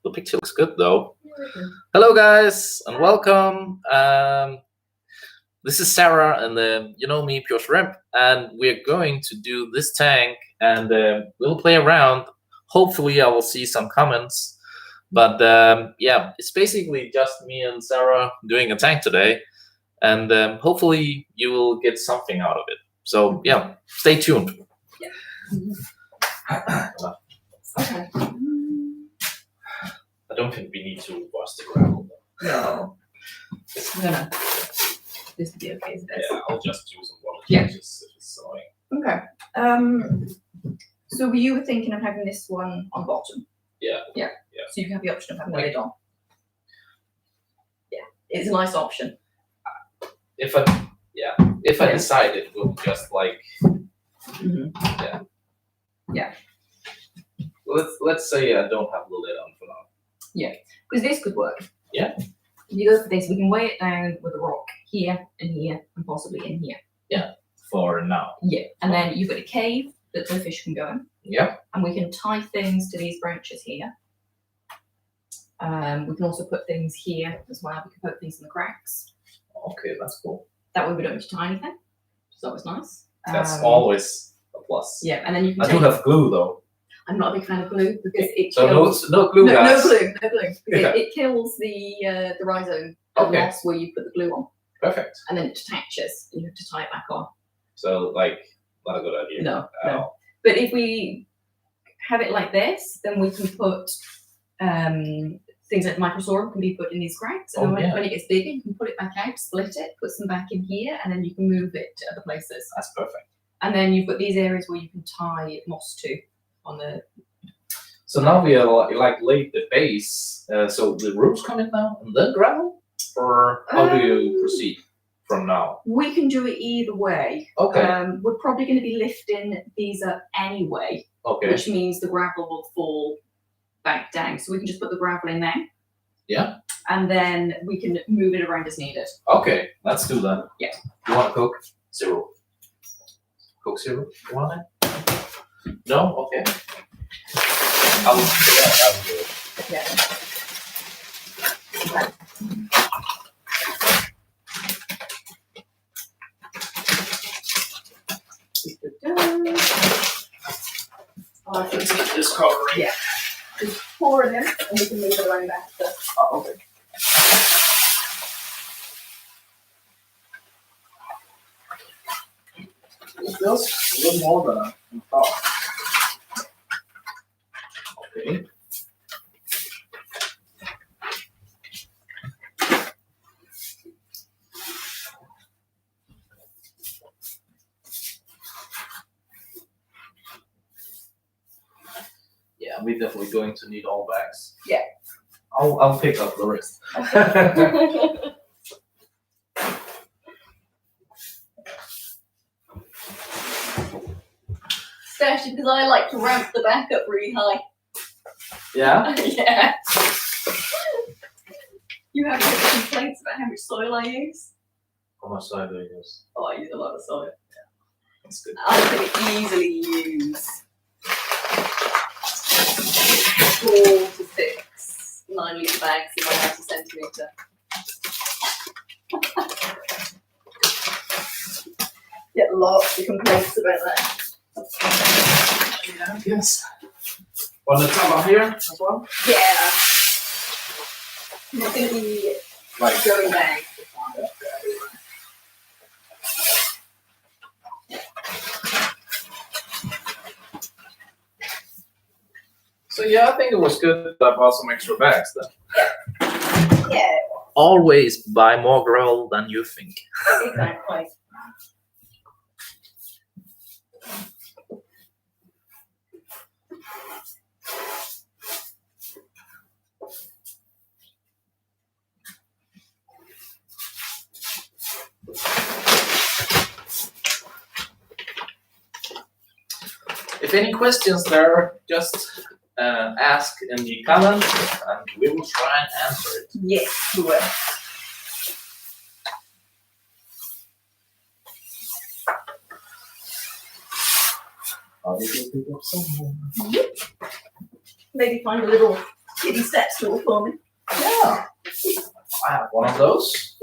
The picture looks good though. Hello guys and welcome. This is Sarah and you know me, Pure Shrimp, and we're going to do this tank and we'll play around. Hopefully I will see some comments, but yeah, it's basically just me and Sarah doing a tank today, and hopefully you will get something out of it. So yeah, stay tuned. Yeah. Okay. I don't think we need to wash the gravel though. No. No. This would be okay with this. Yeah, I'll just use some water. Yeah. Just if it's annoying. Okay. So you were thinking of having this one on bottom? Yeah. Yeah. So you have the option of having the lid on. Yeah. It's a nice option. If I decide it will just like Yeah. Let's say I don't have the lid on for now. Yeah. Because this could work. Yeah. You go for this, we can weigh it down with a rock here and possibly in here. Yeah. For now. Yeah. And then you've got a cave that the fish can go in. Yeah. And we can tie things to these branches here. We can also put things here as well. We can put things in the cracks. Okay, that's cool. That way we don't need to tie anything. So that was nice. That's always a plus. Yeah, and then you can I do have glue though. I'm not a big fan of glue because it so kills... no glue, guys. No glue. Because Yeah. it kills the rhizome of moss where you put the glue on. Perfect. And then it detaches and you have to tie it back on. So like, not a good idea. No. But if we have it like this, then we can put things like microsorum can be put in these cracks. And then when it gets bigger, you can put it back out, split it, put some back in here, and then you can move it to other places. That's perfect. And then you've got these areas where you can tie moss to on the... So now we are like laid the base. So the roots come in now and then gravel? Or how do you proceed from now? We can do it either way. Okay. We're probably going to be lifting these up anyway. Okay. Which means the gravel will fall back down. So we can just put the gravel in there. Yeah. And then we can move it around as needed. Okay, let's do that. Yeah. You want to cook? Zero. Coke zero? You want it? No? Okay. I'll do it. Yeah. Let's get this covered. Yeah. Just pour it in and we can move it around after. Oh, okay. It feels a little more than I thought. Okay. Yeah, we're definitely going to need all bags. Yeah. I'll pick up the rest. Especially because I like to ramp the back up really high. Yeah? Yeah. You have any complaints about how much soil I use? How much soil do you use? Oh, I use a lot of soil. That's good. I can easily use 4 to 6 9-litre bags in my 90 centimetre. Get lots of complaints about that. Yeah, yes. Want to come up here as well? Yeah. It's going to be Like going down. So yeah, I think it was good that I bought some extra bags then. Yeah, Always buy more gravel than you think. exactly. If any questions there, just ask in the comments and we will try and answer it. Yes, we will. I'll pick up some more. Maybe find a little kiddie step stool for me. Yeah. I have one of those.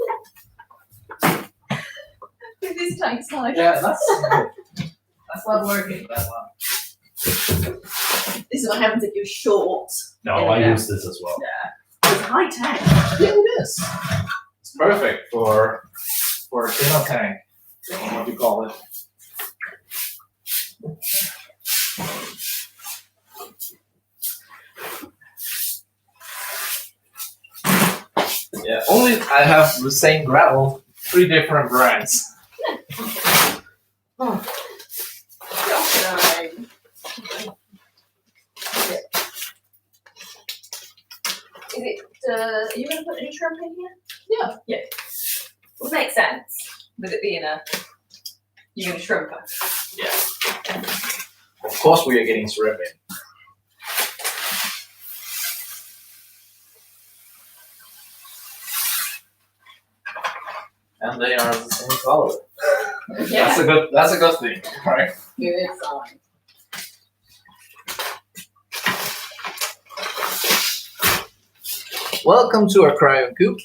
With this tank size. Yeah, that's not working that well. This is what happens if you're short. No, I use this as well. Yeah. It's a high tank. Yeah, it is. It's perfect for a dinner tank. I don't know what you call it. Yeah, only I have the same gravel, 3 different brands. Oh. Gosh, Is it, are you going to put any shrimp in here? Yeah. Yeah. Would make sense with it being you're going to shrimp it. Yeah. Of course we are getting shrimp in. And they are the same color. Yeah. That's a good thing, right? Good sign. Welcome to our cryo coop.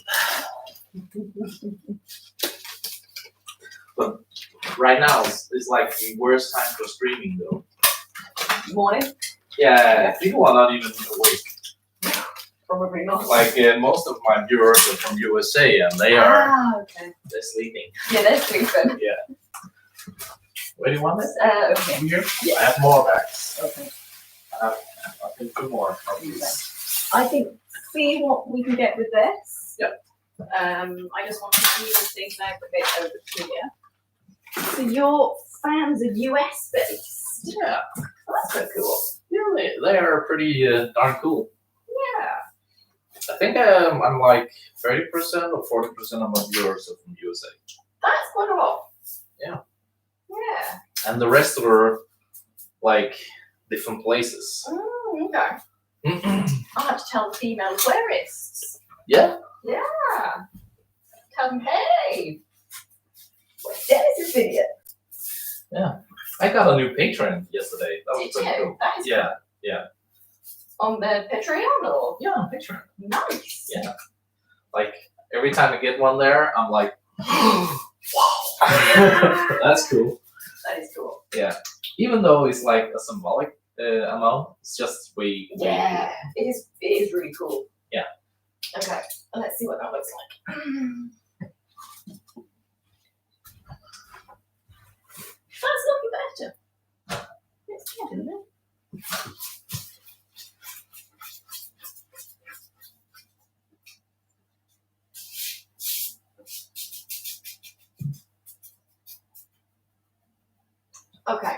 But right now it's like the worst time for streaming though. Morning? Yeah, people are not even awake. Probably not. Like most of my viewers are from USA and they're sleeping. Yeah, they're sleeping. Yeah. Where do you want it? Okay. Over here? Yeah. I have more bags. Okay. I think 2 more. I think, see what we can get with this. Yep. I just want to see the things out a bit over here. So you're fans of US based? Yeah. Well, that's so cool. Yeah, they are pretty darn cool. Yeah. I think I'm like 30% or 40% of my viewers are from USA. That's quite a lot. Yeah. Yeah. And the rest were like different places. Oh, okay. I'll have to tell the female aquarists. Yeah. Yeah. Tell them, hey, what's Dennis's video? Yeah. I got a new patron yesterday. That was Did pretty you? cool. That is Yeah. Yeah. on the Patreon or? Yeah, patron. Nice. Yeah. Like every time I get one there, I'm like, wow. That's cool. That is cool. Yeah. Even though it's like a symbolic amount, it's just way. Yeah, it is really cool. Yeah. Okay, let's see what that looks like. That's looking better. It's good, isn't it? Okay.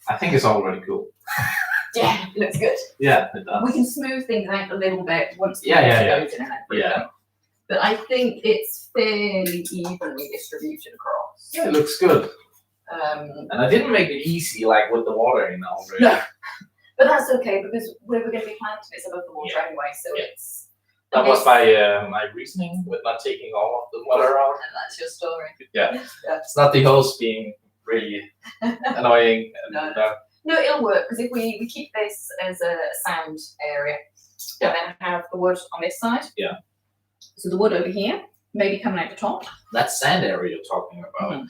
I think it's already cool. Yeah, it looks good. Yeah, it does. We can smooth things out a little bit once the Yeah. goes in and everything. Yeah. But I think it's fairly evenly distributed across. Yeah, it looks good. And I didn't make it easy like with the water in already. No. But that's okay because we're going to be planting it above the water anyway, so Yeah. it's. That was my my reasoning with not taking all of the water out. And that's your story. Yeah. It's not the host being really annoying. And, No, it'll work because if we keep this as a sound area, and then have the wood on this side. Yeah. So the wood over here, maybe coming out the top. that sand area you're talking about, Mhm.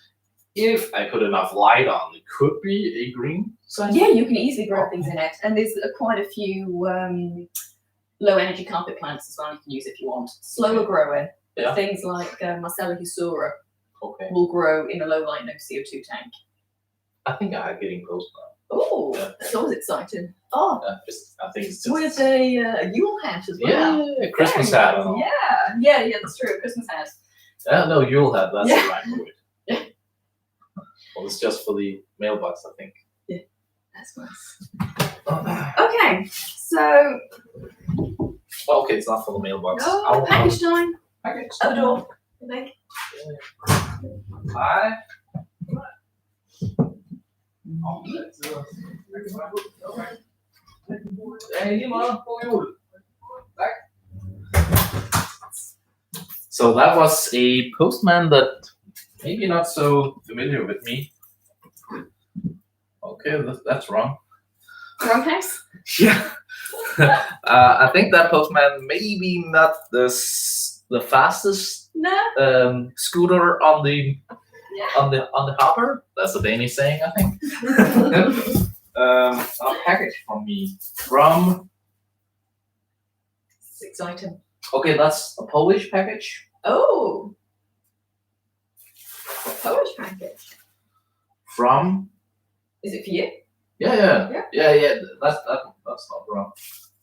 if I put enough light on, it could be a green sand. Yeah, you can easily grow things in it, and there's quite a few low energy carpet plants as well you can use if you want. Slower growing, but Yeah. things like Marcella husura Okay. will grow in a low light, no CO2 tank. I think I'm getting close now. Oh, Yeah. that's always exciting. Oh, I think it's just. with a Yule hat as well. Yeah, Christmas hat. And all. Yeah, that's true. A Christmas hat. No, Yule hat. That's Yeah. the right word. Yeah. Well, it's just for the mailbox, I think. That's nice. Okay, so Okay, it's not for the mailbox. package time. Package. Out the door. I think. Hi. So that was a postman that maybe not so familiar with me. Okay, that's wrong. Wrong house? Yeah. I think that postman maybe not the fastest No. scooter on the Yeah. on the hopper. That's a Danish saying, I think. A package from me from. It's exciting. Okay, that's a Polish package. Oh. Polish package. From. Is it for you? Yeah. That's not wrong.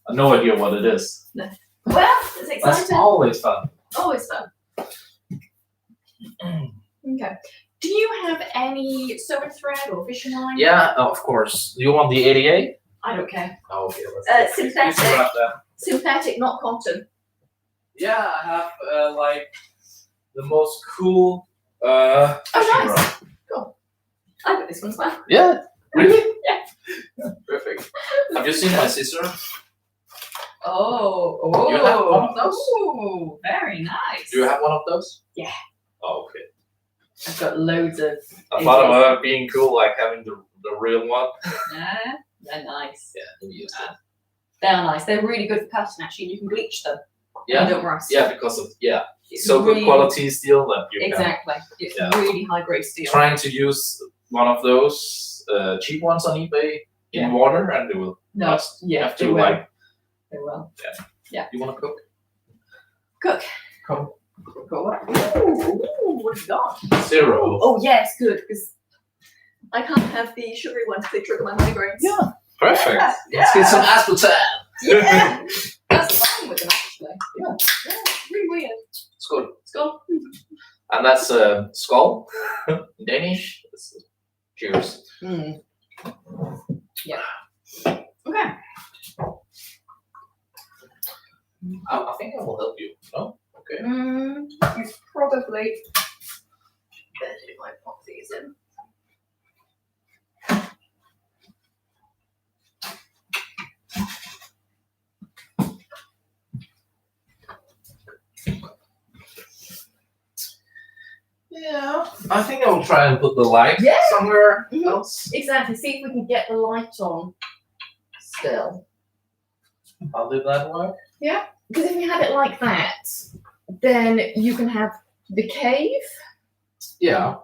I have no idea what it is. No. Well, it's exciting. That's always fun. Always fun. Okay. Do you have any sewing thread or fishing line? Yeah, of course. Do you want the 88? I don't care. Oh, okay. Let's Synthetic. grab that. Synthetic, not cotton. Yeah, I have like the most cool. Oh, fishing nice. rod. Cool. I got this one as well. Yeah. Really? Yeah. Perfect. Have you seen my sister? Oh. You have one of those? Oh, very nice. Do you have one of those? Yeah. Oh, okay. I've got loads of. I thought about being cool, like having the real one. Yeah, they're nice. Yeah, maybe use that. They're nice. They're really good for cutting, actually. You can bleach them. Yeah. They don't rust. Yeah, because of It's so really, good quality steel that you Exactly. It's Yeah. really high grade steel. trying to use one of those cheap ones on eBay in Yeah. water and they will No. rust. You Yeah, have they to will. like. They will. You want to cook? Cook. Come. Cool. Ooh, what have you got? 0. Oh, yes, good, because I can't have the sugary ones because they trigger my migraines. Yeah. Perfect. Yeah. Let's get some aspartame. Yeah. That's fine with them, actually. Yeah. Yeah, really weird. It's good. It's gone. And that's skull in Danish. Cheers. Mm. Yeah. Okay. I think I will help you. No? Okay. It's probably better if I pop these in. Yeah. I think I will try and put the light Yeah. somewhere Mhm. else. Exactly. See if we can get the light on still. How did that work? Because if you have it like that, then you can have the cave. Yeah.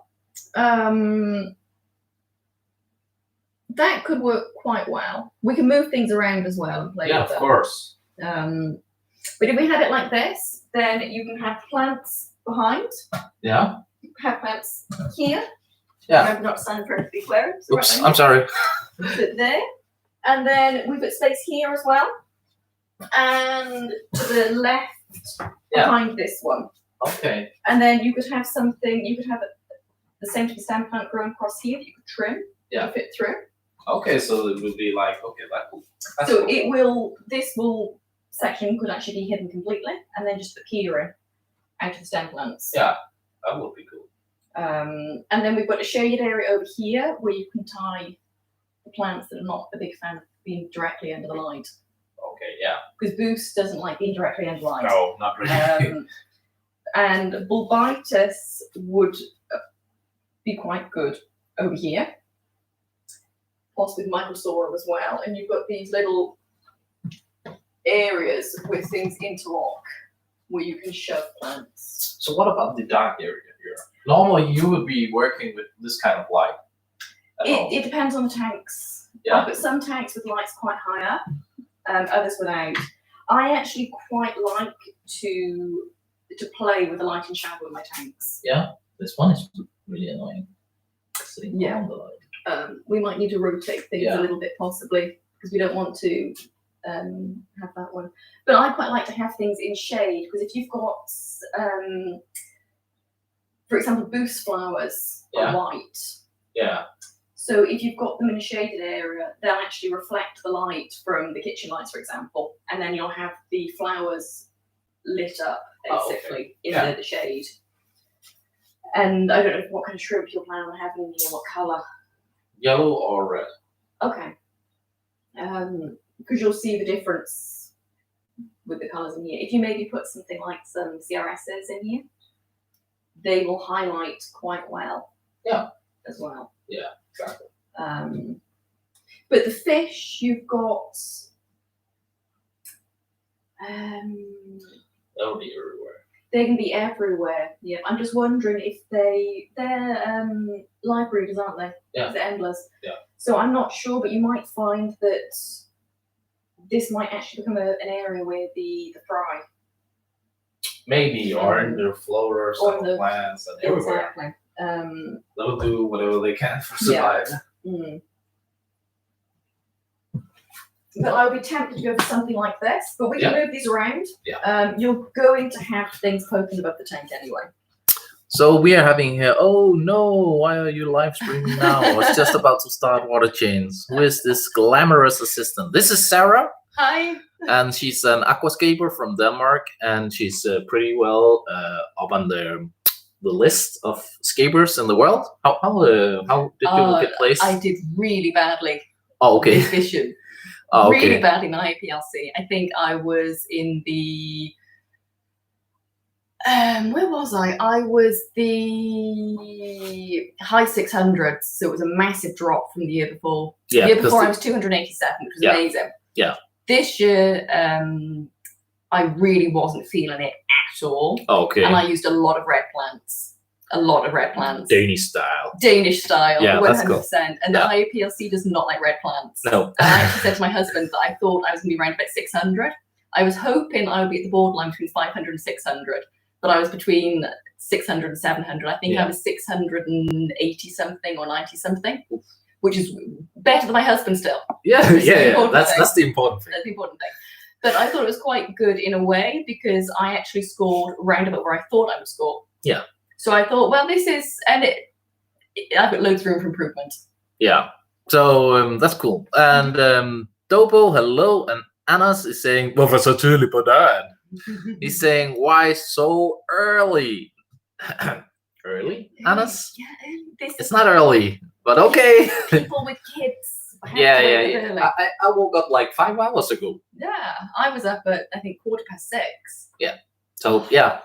That could work quite well. We can move things around as well and play Yeah, with of them. course. But if we had it like this, then you can have plants behind. Yeah. Have plants here. Yeah. Remember not to stand in front of the aquarium. so Oops, right I'm sorry. Put there. And then we've got space here as well. And to the left Yeah. behind this one. Okay. And then you could have something, you could have the same type of stand plant growing across here that you could trim. Yeah. To fit through. Okay, so it would be like, okay, that's So cool. it will, this section could actually be hidden completely and then just appear out of the stem plants. Yeah, that would be cool. And then we've got a shaded area over here where you can tie the plants that are not a big fan of being directly under the light. Okay, yeah. Because Boost doesn't like being directly under light. No, not really. And Bulbitis would be quite good over here. Plus with Microsorum as well. And you've got these little areas where things interlock where you can shove plants. So what about the dark area here? Normally you would be working with this kind of light. at home. It depends on the tanks. Yeah. I've got some tanks with lights quite high up, others without. I actually quite like to play with the light and shadow in my tanks. This one is really annoying. Sitting Yeah. on the light. We might need to rotate things Yeah. a little bit possibly because we don't want to have that one. But I quite like to have things in shade because if you've got, for example, boost flowers Yeah. are white. Yeah. So if you've got them in a shaded area, they'll actually reflect the light from the kitchen lights, for example, and then you'll have the flowers lit up Oh, okay. basically in Yeah. the shade. And I don't know what kind of shrimp you're planning on having in here, what colour. Yellow or red? Okay. Because you'll see the difference with the colours in here. If you maybe put something like some CRSs in here, they will highlight quite well. Yeah. As well. Exactly. But But the fish, you've got. That'll be everywhere. They can be everywhere. Yeah, I'm just wondering if they're live breeders, aren't they? Yeah. They're endless. Yeah. So I'm not sure, but you might find that this might actually become an area where the fry. Maybe, or in the flowers or and the plants and everywhere. Exactly. They'll do whatever they can for survive. Mm. But I would be tempted to go for something like this, but we can move these around. Yeah. You're going to have things poking above the tank anyway. So we are having here, oh no, why are you live streaming now? I was just about to start Water Chains. Who is this glamorous assistant? This is Sarah. Hi. And she's an aquascaper from Denmark, and she's pretty well up on the list of scapers in the world. How did you get placed? I did really badly. Oh, okay. This vision. Oh, okay. Really badly in the IPLC. I think I was in the where was I? I was the high 600s, so it was a massive drop from the year before. Yeah, the year before I was 287, which was amazing. Yeah. This year, I really wasn't feeling it at all. Okay. And I used a lot of red plants. A lot of red plants. Danish style. Danish style, yeah, 100%. That's cool. And the IAPLC does not like red plants. No. And I actually said to my husband that I thought I was going to be around about 600. I was hoping I would be at the borderline between 500 and 600, but I was between 600 and 700. I think I was 680 something or 90 something, which is better than my husband still. Yeah, that's the important thing. That's the important thing. But I thought it was quite good in a way because I actually scored round about where I thought I would score. Yeah. So I thought, well, this is, and I've got loads of room for improvement. Yeah. So that's cool. And Dobo, hello, and Anas is saying, "Hvorfor så tidligt på dagen?" He's saying, "Why so early?" Early, Anas? Yeah, it's not early, but okay. People with kids. Yeah. I woke up like 5 hours ago. Yeah, I was up at I think 6:15. Yeah. So yeah.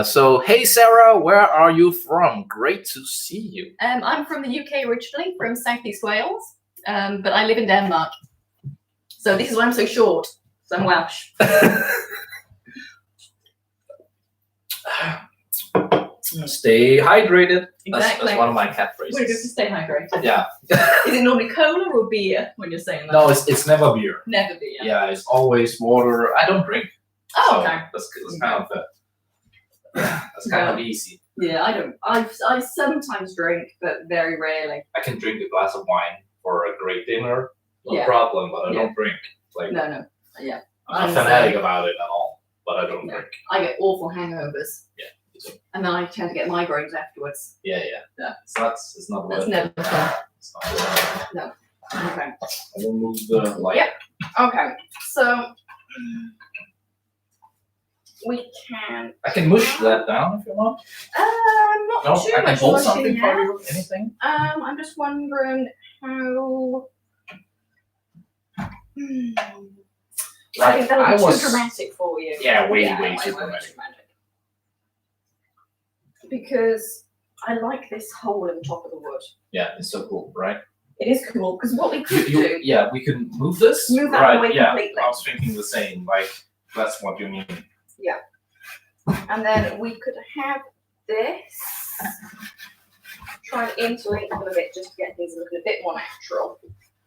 So hey Sarah, where are you from? Great to see you. I'm from the UK originally, from Southeast Wales, but I live in Denmark. So this is why I'm so short. So I'm Welsh. Stay hydrated. Exactly. That's one of my catchphrases. We're good to stay hydrated. Yeah. Is it normally cola or beer when you're saying that? No, it's never beer. Never beer. Yeah, it's always water. I don't drink. Oh, so okay. That's kind of that's kind of easy. Yeah, I don't. I sometimes drink, but very rarely. I can drink a glass of wine for a great dinner, no Yeah. problem, but I don't drink. Like No. Yeah. I'm not fanatic about it at all, but I don't drink. I get awful hangovers. Yeah, me too. And then I tend to get migraines afterwards. Yeah. It's not That's worth never it. fun. It's not worth it. No. Okay. I will move the light. Yep. Okay. So we can. I can mush that down if you want. Not No, too I can much hold mushing something for yet. you. Anything? I'm just wondering how. I think that'll be too dramatic for you. Yeah, way too too dramatic. Because I like this hole in the top of the wood. Yeah, it's so cool, right? It is cool because what we could do. Yeah, we can move this. Move that right, away completely. I was thinking the same. Like that's what you mean. Yeah. And then we could have this. Try and interlink them a bit just to get things looking a bit more natural.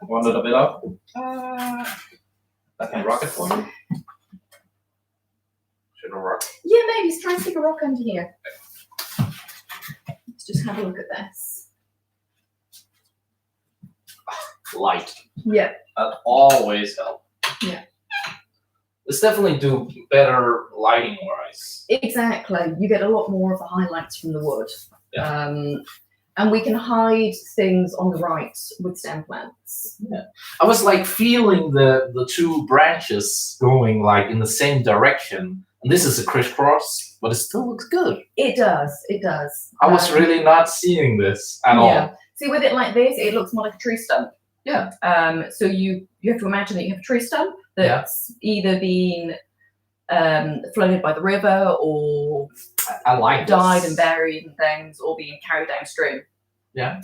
Want it a bit up? I can rock it for you. Should I rock? Yeah, maybe. Let's try and stick a rock under here. Let's just have a look at this. Light. Yeah. That always helps. Yeah. Let's definitely do better lighting wise. Exactly. You get a lot more of the highlights from the wood. Yeah. And we can hide things on the right with stem plants. Yeah. I was like feeling the two branches going like in the same direction. And this is a crisscross, but it still looks good. It does. I was really not seeing this at all. See, with it like this, it looks more like a tree stump. Yeah. So you have to imagine that you have a tree stump that's either been floated by the river or I like died this. and buried and things, or being carried downstream. Yeah.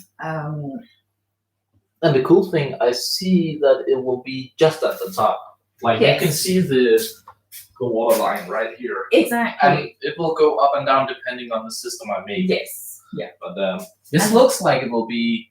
And the cool thing, I see that it will be just at the top. Like you can see the water line right here. Exactly. And it will go up and down depending on the system I make. Yes. Yeah. But this looks like it will be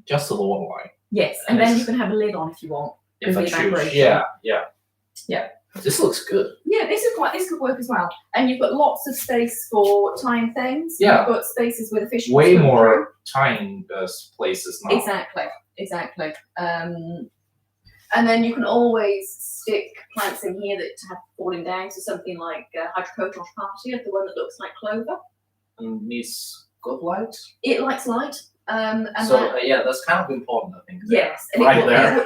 just to the water line. Yes, and then you can have a lid on if you want. If I choose. Yeah. This looks good. Yeah, this could work as well. And you've got lots of space for tying things. Yeah. You've got spaces where the fish way more tying places now. Exactly. And then you can always stick plants in here that have fallen down. So something like Hydrocotosh party, the one that looks like clover. And needs good light. It likes light. And so that's kind of important, I think. Yes, and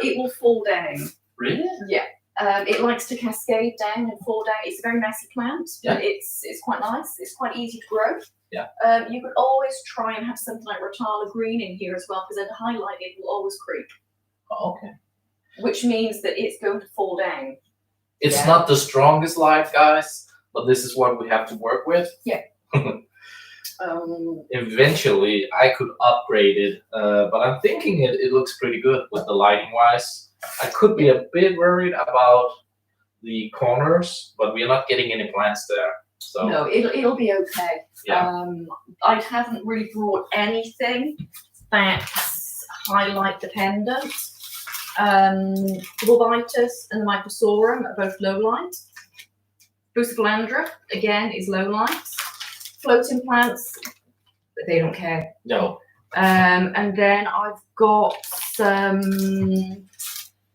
it will fall down. Really? Yeah. It likes to cascade down and fall down. It's a very messy plant, but it's quite nice. It's quite easy to grow. Yeah. You could always try and have something like Rotala green in here as well, because then to highlight it will always creep. Oh, okay. Which means that it's going to fall down. It's not the strongest light, guys, but this is what we have to work with. Yeah. Eventually, I could upgrade it, but I'm thinking it looks pretty good with the lighting wise. I could be a bit worried about the corners, but we're not getting any plants there. So no, it'll be okay. Yeah. I haven't really brought anything that's highlight dependent. The Bulbitis and the Microsorum are both low light. Bucephalandra, again, is low light. Floating plants, they don't care. No. And then I've got some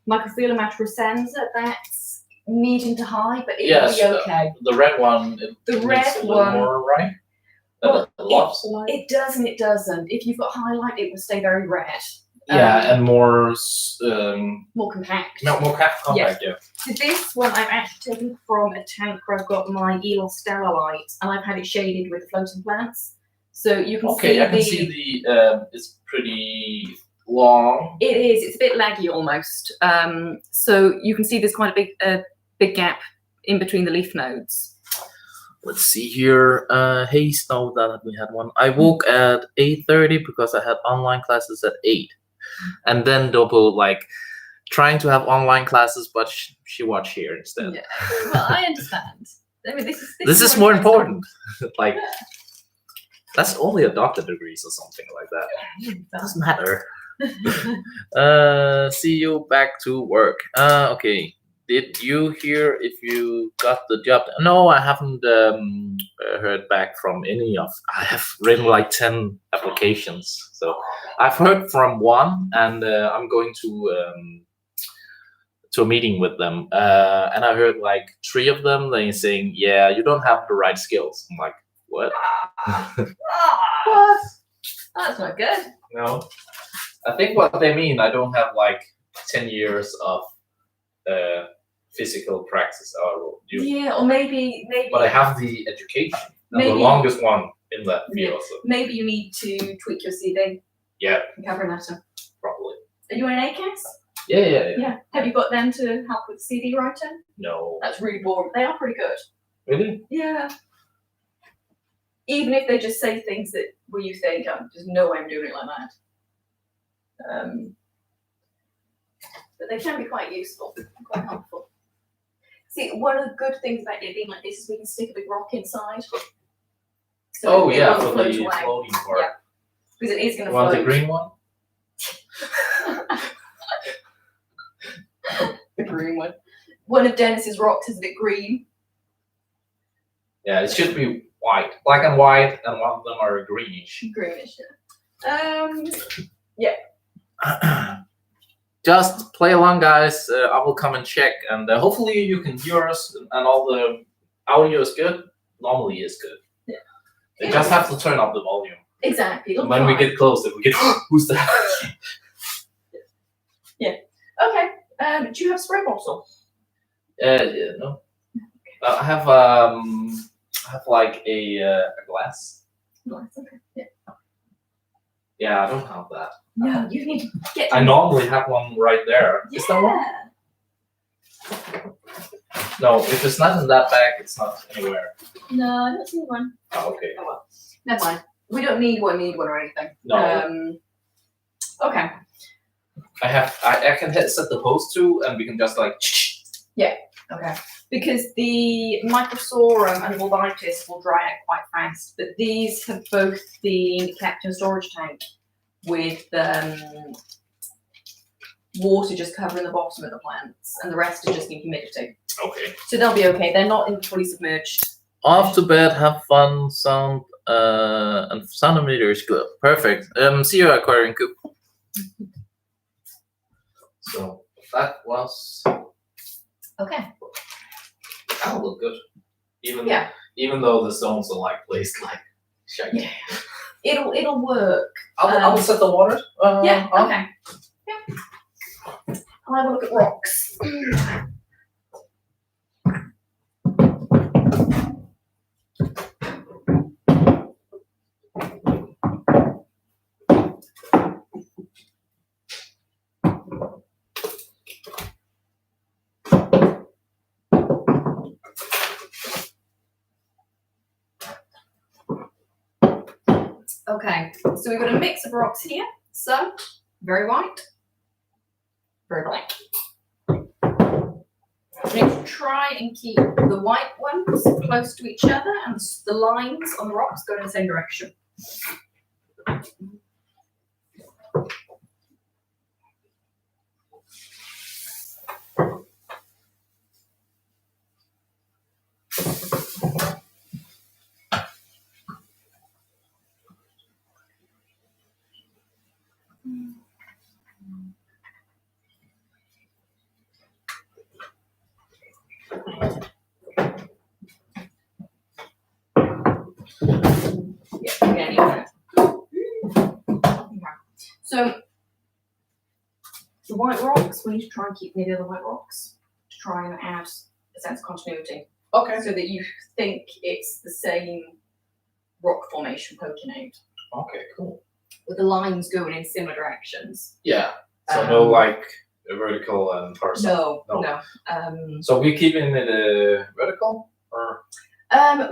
Microphylla matricenza that's medium to high, but it'll be okay. The red one, the red a little one, more, right? Well, light. It does and it doesn't. If you've got highlight, it will stay very red. Yeah, and more compact. No, more compact, yeah. So this one I've actually taken from a tank where I've got my Elos Stella light, and I've had it shaded with floating plants. So you can see I can see the it's pretty long. It is. It's a bit laggy almost. So you can see there's quite a big gap in between the leaf nodes. Let's see here. Hey, Snow, that we had one. I woke at 8:30 because I had online classes at 8. And then double trying to have online classes, but she watched here instead. Yeah. Well, I understand. I mean, this is more important. That's only a doctor degrees or something like that. Doesn't matter. See you back to work. Okay. Did you hear if you got the job? No, I haven't heard back from any of. I have written 10 applications, so I've heard from one, and I'm going to a meeting with them, and I heard 3 of them. They saying, "Yeah, you don't have the right skills." I'm like, "What?" What? That's not good. No, I think what they mean, I don't have 10 years of physical practice, or or maybe. But I have the education, the longest one in that field. So. Maybe you need to tweak your CV. Yeah. And cover letter. Probably. Are you in ACAS? Yeah. Have you got them to help with CV writing? No. That's really boring. They are pretty good. Really? Yeah. Even if they just say things where you think, there's no way I'm doing it like that. But they can be quite useful, quite helpful. See, one of the good things about it being like this is we can stick a big rock inside. So for the floating part. Yeah. Because it is going to float. Want the green one? The green one. One of Dennis's rocks is a bit green. Yeah, it should be white. Black and white, and one of them are greenish. Greenish, yeah. Just play along, guys. I will come and check, and hopefully you can hear us, and all the audio is good. Normally it's good. Yeah. You just have to turn up the volume. Exactly. When we get closer, we get, who's that? Yeah. Okay. Do you have a spray bottle? Yeah, no. I have a glass. Glass. Okay. Yeah. Yeah, I don't have that. No, you need to get. I normally have one right there. Yeah. Is there one? No, if it's not in that bag, it's not anywhere. No, I don't see one. Oh, okay. Oh well. Never mind. We don't need one or anything. No. Okay. I can set the pose to, and we can just like. Okay. Because the microsorum and vulvitis will dry out quite fast, but these have both been kept in a storage tank with water just covering the bottom of the plants, and the rest is just in humidity. Okay. So they'll be okay. They're not fully submerged. Off to bed, have fun, sound, and sound meter is good. Perfect. See you, aquarium coop. So that was. Okay. That'll look good. Yeah. Even though the stones are like placed like shiny. Yeah. It'll work. I'll set the water. Yeah. on. Okay. Yeah. I'll have a look at rocks. Okay, so we've got a mix of rocks here. Some very white, very black. We need to try and keep the white ones close to each other and the lines on the rocks go in the same direction. So the white rocks, we need to try and keep near the other white rocks to try and add a sense of continuity. Okay. So that you think it's the same rock formation poking out. Okay, cool. With the lines going in similar directions. Yeah. So no like a vertical and horizontal. No. So we're keeping it vertical, or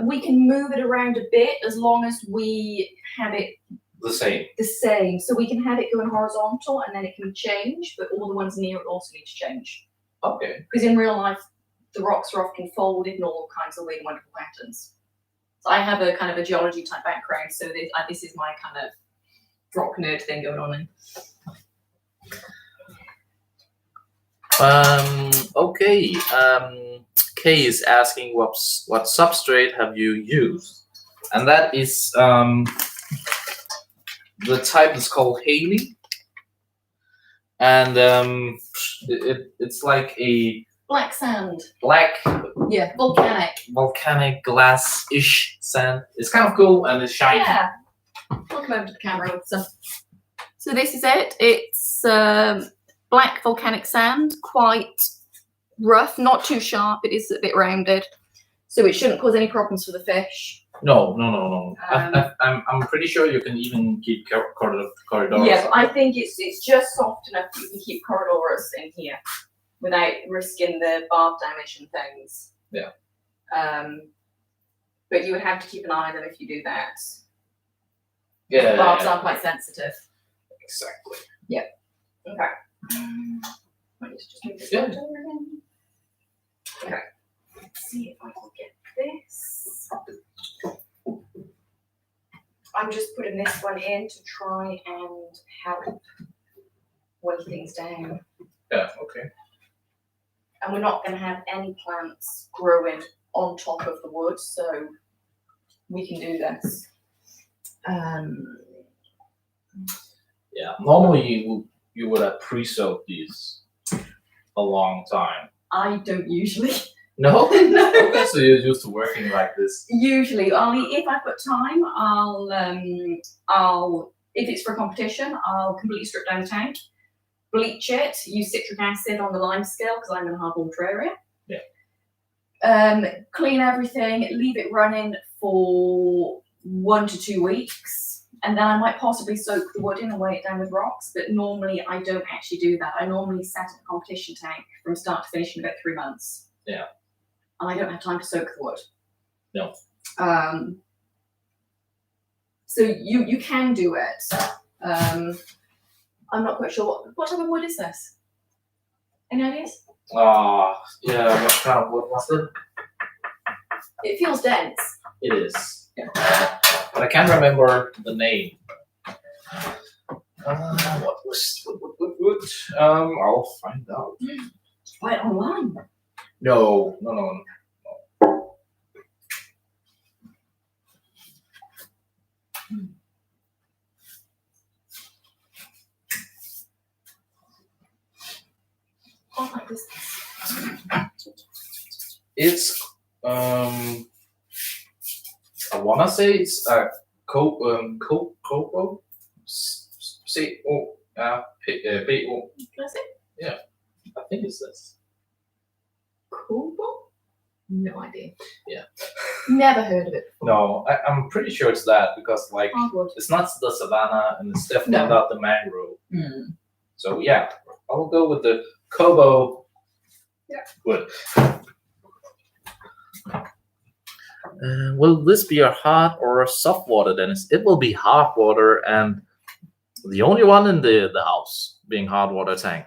we can move it around a bit as long as we have it the same. The same. So we can have it going horizontal and then it can change, but all the ones near it also need to change. Okay. Because in real life, the rocks are often folded in all kinds of weird and wonderful patterns. So I have a kind of a geology type background, so this is my kind of rock nerd thing going on then. Okay. Kay is asking what substrate have you used, and that is the type is called Haley, and it's like a black sand. Black. Yeah, volcanic glass-ish sand. It's kind of cool and it's shiny. Yeah. I'll come over to the camera with some. So this is it. It's black volcanic sand, quite rough, not too sharp. It is a bit rounded, so it shouldn't cause any problems for the fish. No. I'm pretty sure you can even keep corridors. Yeah, I think it's just soft enough that you can keep corridors in here without risking the barb damage and things. Yeah. But you would have to keep an eye on them if you do that. Yeah. The barbs are quite sensitive. Exactly. Yeah. Okay. Let me just move this over again. Okay. Let's see if I can get this. I'm just putting this one in to try and help weigh things down. Yeah, okay. And we're not going to have any plants growing on top of the wood, so we can do this. Yeah, normally you would have pre-soaked these a long time. I don't usually. No? No. Okay, so you're used to working like this. Usually, if I've got time, I'll if it's for a competition, I'll completely strip down the tank, bleach it, use citric acid on the lime scale because I'm in a hard water area. Yeah. Clean everything, leave it running for 1 to 2 weeks, and then I might possibly soak the wood in and weigh it down with rocks. But normally, I don't actually do that. I normally set up a competition tank from start to finish in about 3 months. Yeah. And I don't have time to soak the wood. No. So you can do it. I'm not quite sure. What type of wood is this? Any ideas? Yeah, what kind of wood was it? It feels dense. It is. Yeah. But I can't remember the name. What was wood? I'll find out. Right online. No. Oh, like this. It's I wanna say it's cocoa. C O P O. Can I say? Yeah, I think it's this. Cobalt? No idea. Yeah. Never heard of it before. No, I'm pretty sure it's that because like Hardwood. it's not the savanna and it's definitely No. not the mangrove. Mm. So yeah, I will go with the Kobo wood. Will this be a hot or a soft water, Dennis? It will be hot water, and the only one in the house being hot water tank.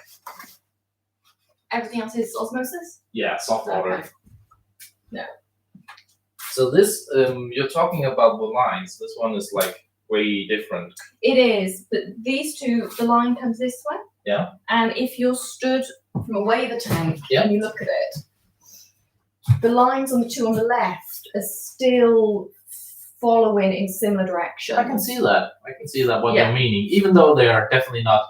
Everything else is osmosis? Yeah, soft water. Okay. No. So this, you're talking about the lines. This one is like way different. It is, but these two, the line comes this way. Yeah. And if you're stood from away the tank Yeah. and you look at it, the lines on the two on the left are still following in similar directions. I can see that. What Yeah. they're meaning, even though they are definitely not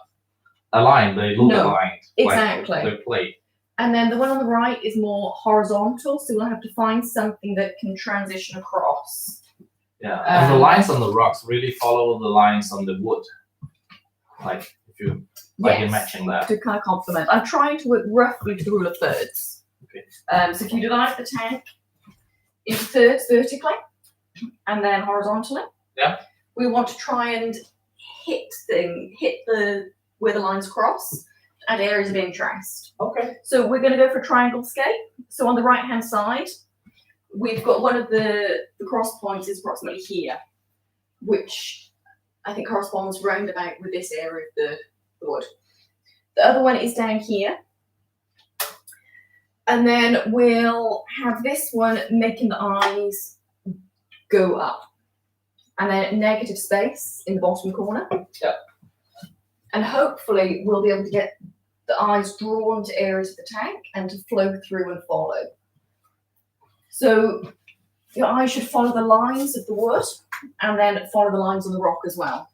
aligned. They look No, aligned. exactly. Like they're played. And then the one on the right is more horizontal, so we'll have to find something that can transition across. Yeah, and the lines on the rocks really follow the lines on the wood. Like if you Yes, matching that. to kind of complement. I'm trying to work roughly to the rule of thirds. Okay. So if you divide the tank into thirds vertically and then horizontally, yeah, we want to try and hit where the lines cross at areas of interest. Okay. So we're going to go for triangle scape. So on the right hand side, we've got one of the cross points is approximately here, which I think corresponds round about with this area of the wood. The other one is down here. And then we'll have this one making the eyes go up. And then negative space in the bottom corner. Yeah. And hopefully we'll be able to get the eyes drawn to areas of the tank and to flow through and follow. So your eyes should follow the lines of the wood and then follow the lines on the rock as well.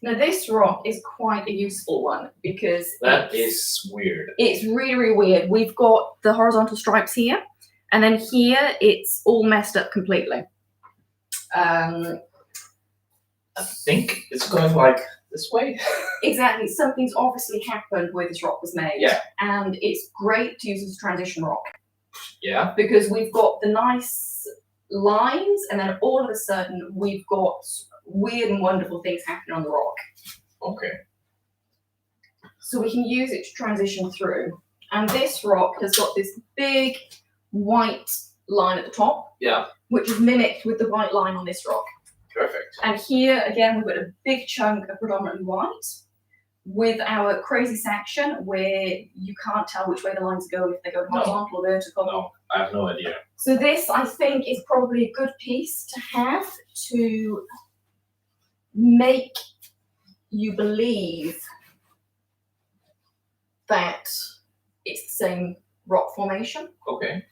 Now this rock is quite a useful one because that is weird. It's really, really weird. We've got the horizontal stripes here, and then here it's all messed up completely. I think it's going like this way. Exactly. Something's obviously happened where this rock was made. Yeah. And it's great to use as a transition rock. Yeah. Because we've got the nice lines, and then all of a sudden we've got weird and wonderful things happening on the rock. Okay. So we can use it to transition through. And this rock has got this big white line at the top. Yeah. Which is mimicked with the white line on this rock. Perfect. And here again we've got a big chunk of predominantly white with our crazy section where you can't tell which way the lines go, if they go horizontal or vertical. No, I have no idea. So this I think is probably a good piece to have to make you believe that it's the same rock formation. Okay.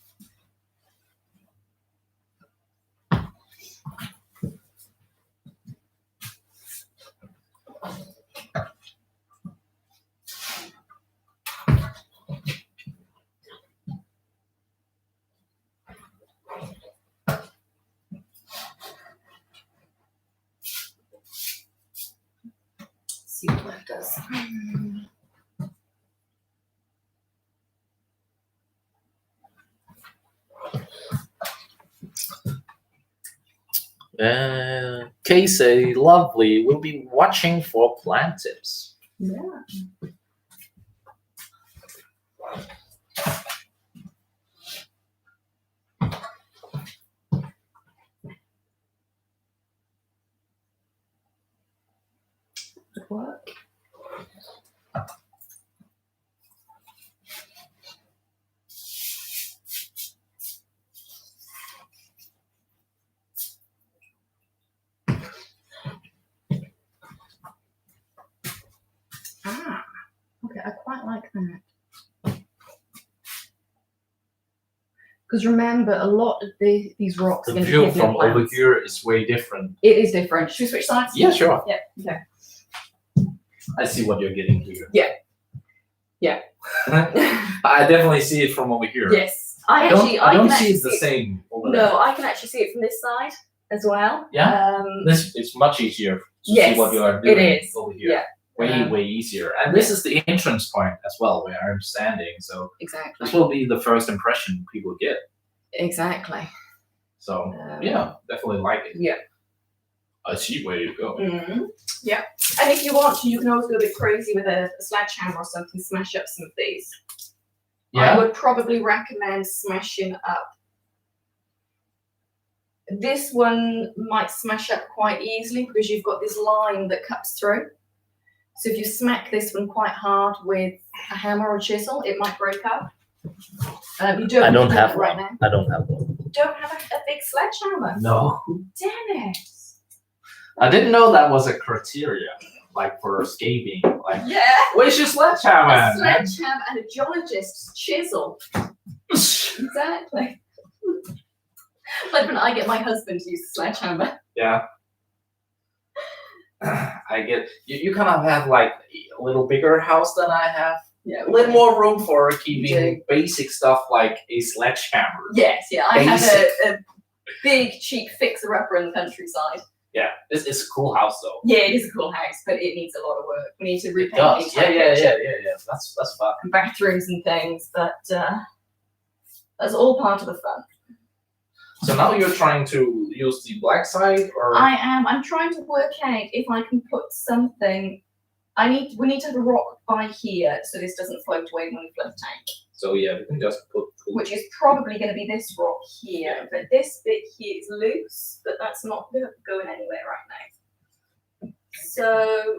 See what that does. Casey, lovely. We'll be watching for plant tips. Yeah. should work. Okay, I quite like that. Because remember, a lot of these rocks are The going to view be hidden in from over plants. here is way different. It is different. Should we switch sides? Yeah, sure. Yeah, okay. I see what you're getting here. Yeah. Yeah. I definitely see it from over here. Yes. I don't can see actually it the same over No, there. I can actually see it from this side as well. Yeah? This is much easier to Yes, see what you are doing it is. over here. Yeah. Way easier. And this is the entrance point as well, where I'm standing. So Exactly. this will be the first impression people get. Exactly. So yeah, definitely like it. Yeah. I see where you go. Mm-hmm. Yeah. And if you want to, you can always go a bit crazy with a sledgehammer or something, smash up some of these. Yeah. I would probably recommend smashing up. This one might smash up quite easily because you've got this line that cuts through. So if you smack this one quite hard with a hammer or chisel, it might break up. You don't. I don't have that right one. now. I don't have one. You don't have a big sledgehammer. No. Damn it. I didn't know that was a criteria, like for escaping. Like, Yeah. where's your sledgehammer? A sledgehammer and a geologist's chisel. Exactly. Like when I get my husband to use the sledgehammer. Yeah. I get you kind of have like a little bigger house than I have. Yeah. A little more room for keeping basic stuff like a sledgehammer. Yes, yeah. I have a big cheap fixer-upper in the countryside. Yeah, it's a cool house though. Yeah, it is a cool house, but it needs a lot of work. We need to repaint the Yeah. entire kitchen That's fun. and bathrooms and things, but that's all part of the fun. So now you're trying to use the black side, or I am. I'm trying to work out if I can put something. We need to have a rock by here so this doesn't float away when we flood the tank. so yeah, we can just put. Which is probably going to be this rock here, but this bit here is loose, but that's not going anywhere right now. So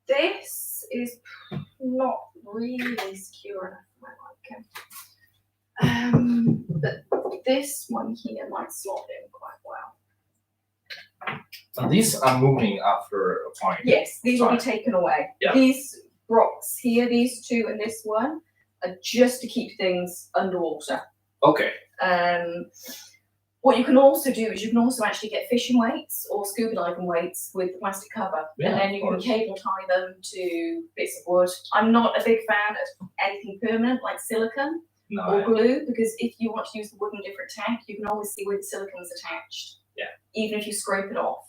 this is not really secure enough for my liking. But this one here might slot in quite well. And these are moving after a point. Yes, these will be taken away. Yeah. These rocks here, these two and this one, are just to keep things underwater. Okay. What you can also do is you can also actually get fishing weights or scuba diving weights with the plastic cover, Yeah, and then you can cable tie them to bits of wood. I'm not a big fan of anything permanent like silicone or glue, because if you want to use the wood in a different tank, you can always see where the silicone is attached. Yeah. Even if you scrape it off.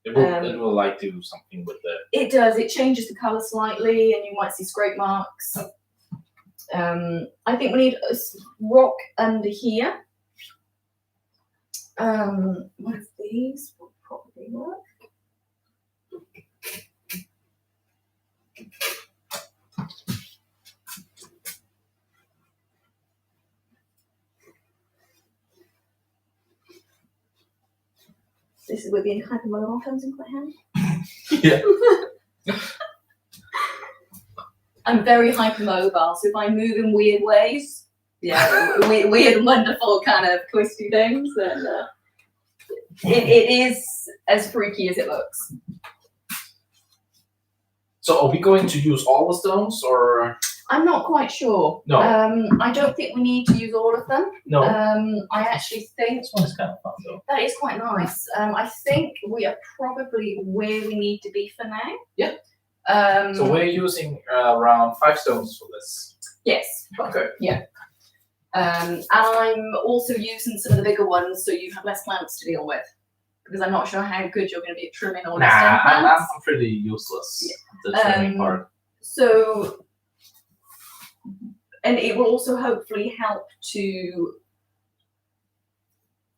It will like do something with the. It does. It changes the color slightly, and you might see scrape marks. I think we need a rock under here. One of these will probably work. This is where being hypermobile comes in quite handy. Yeah. I'm very hypermobile, so if I move in weird ways, weird and wonderful kind of twisty things, then it is as freaky as it looks. So are we going to use all the stones, or? I'm not quite sure. No. I don't think we need to use all of them. No. I actually think This one is kind of fun though. that is quite nice. I think we are probably where we need to be for now. Yeah. So we're using around 5 stones for this. Yes. Okay. Yeah. And I'm also using some of the bigger ones so you have less plants to deal with. Because I'm not sure how good you're going to be at trimming all the stem plants. I'm pretty useless at the trimming part. So, and it will also hopefully help to.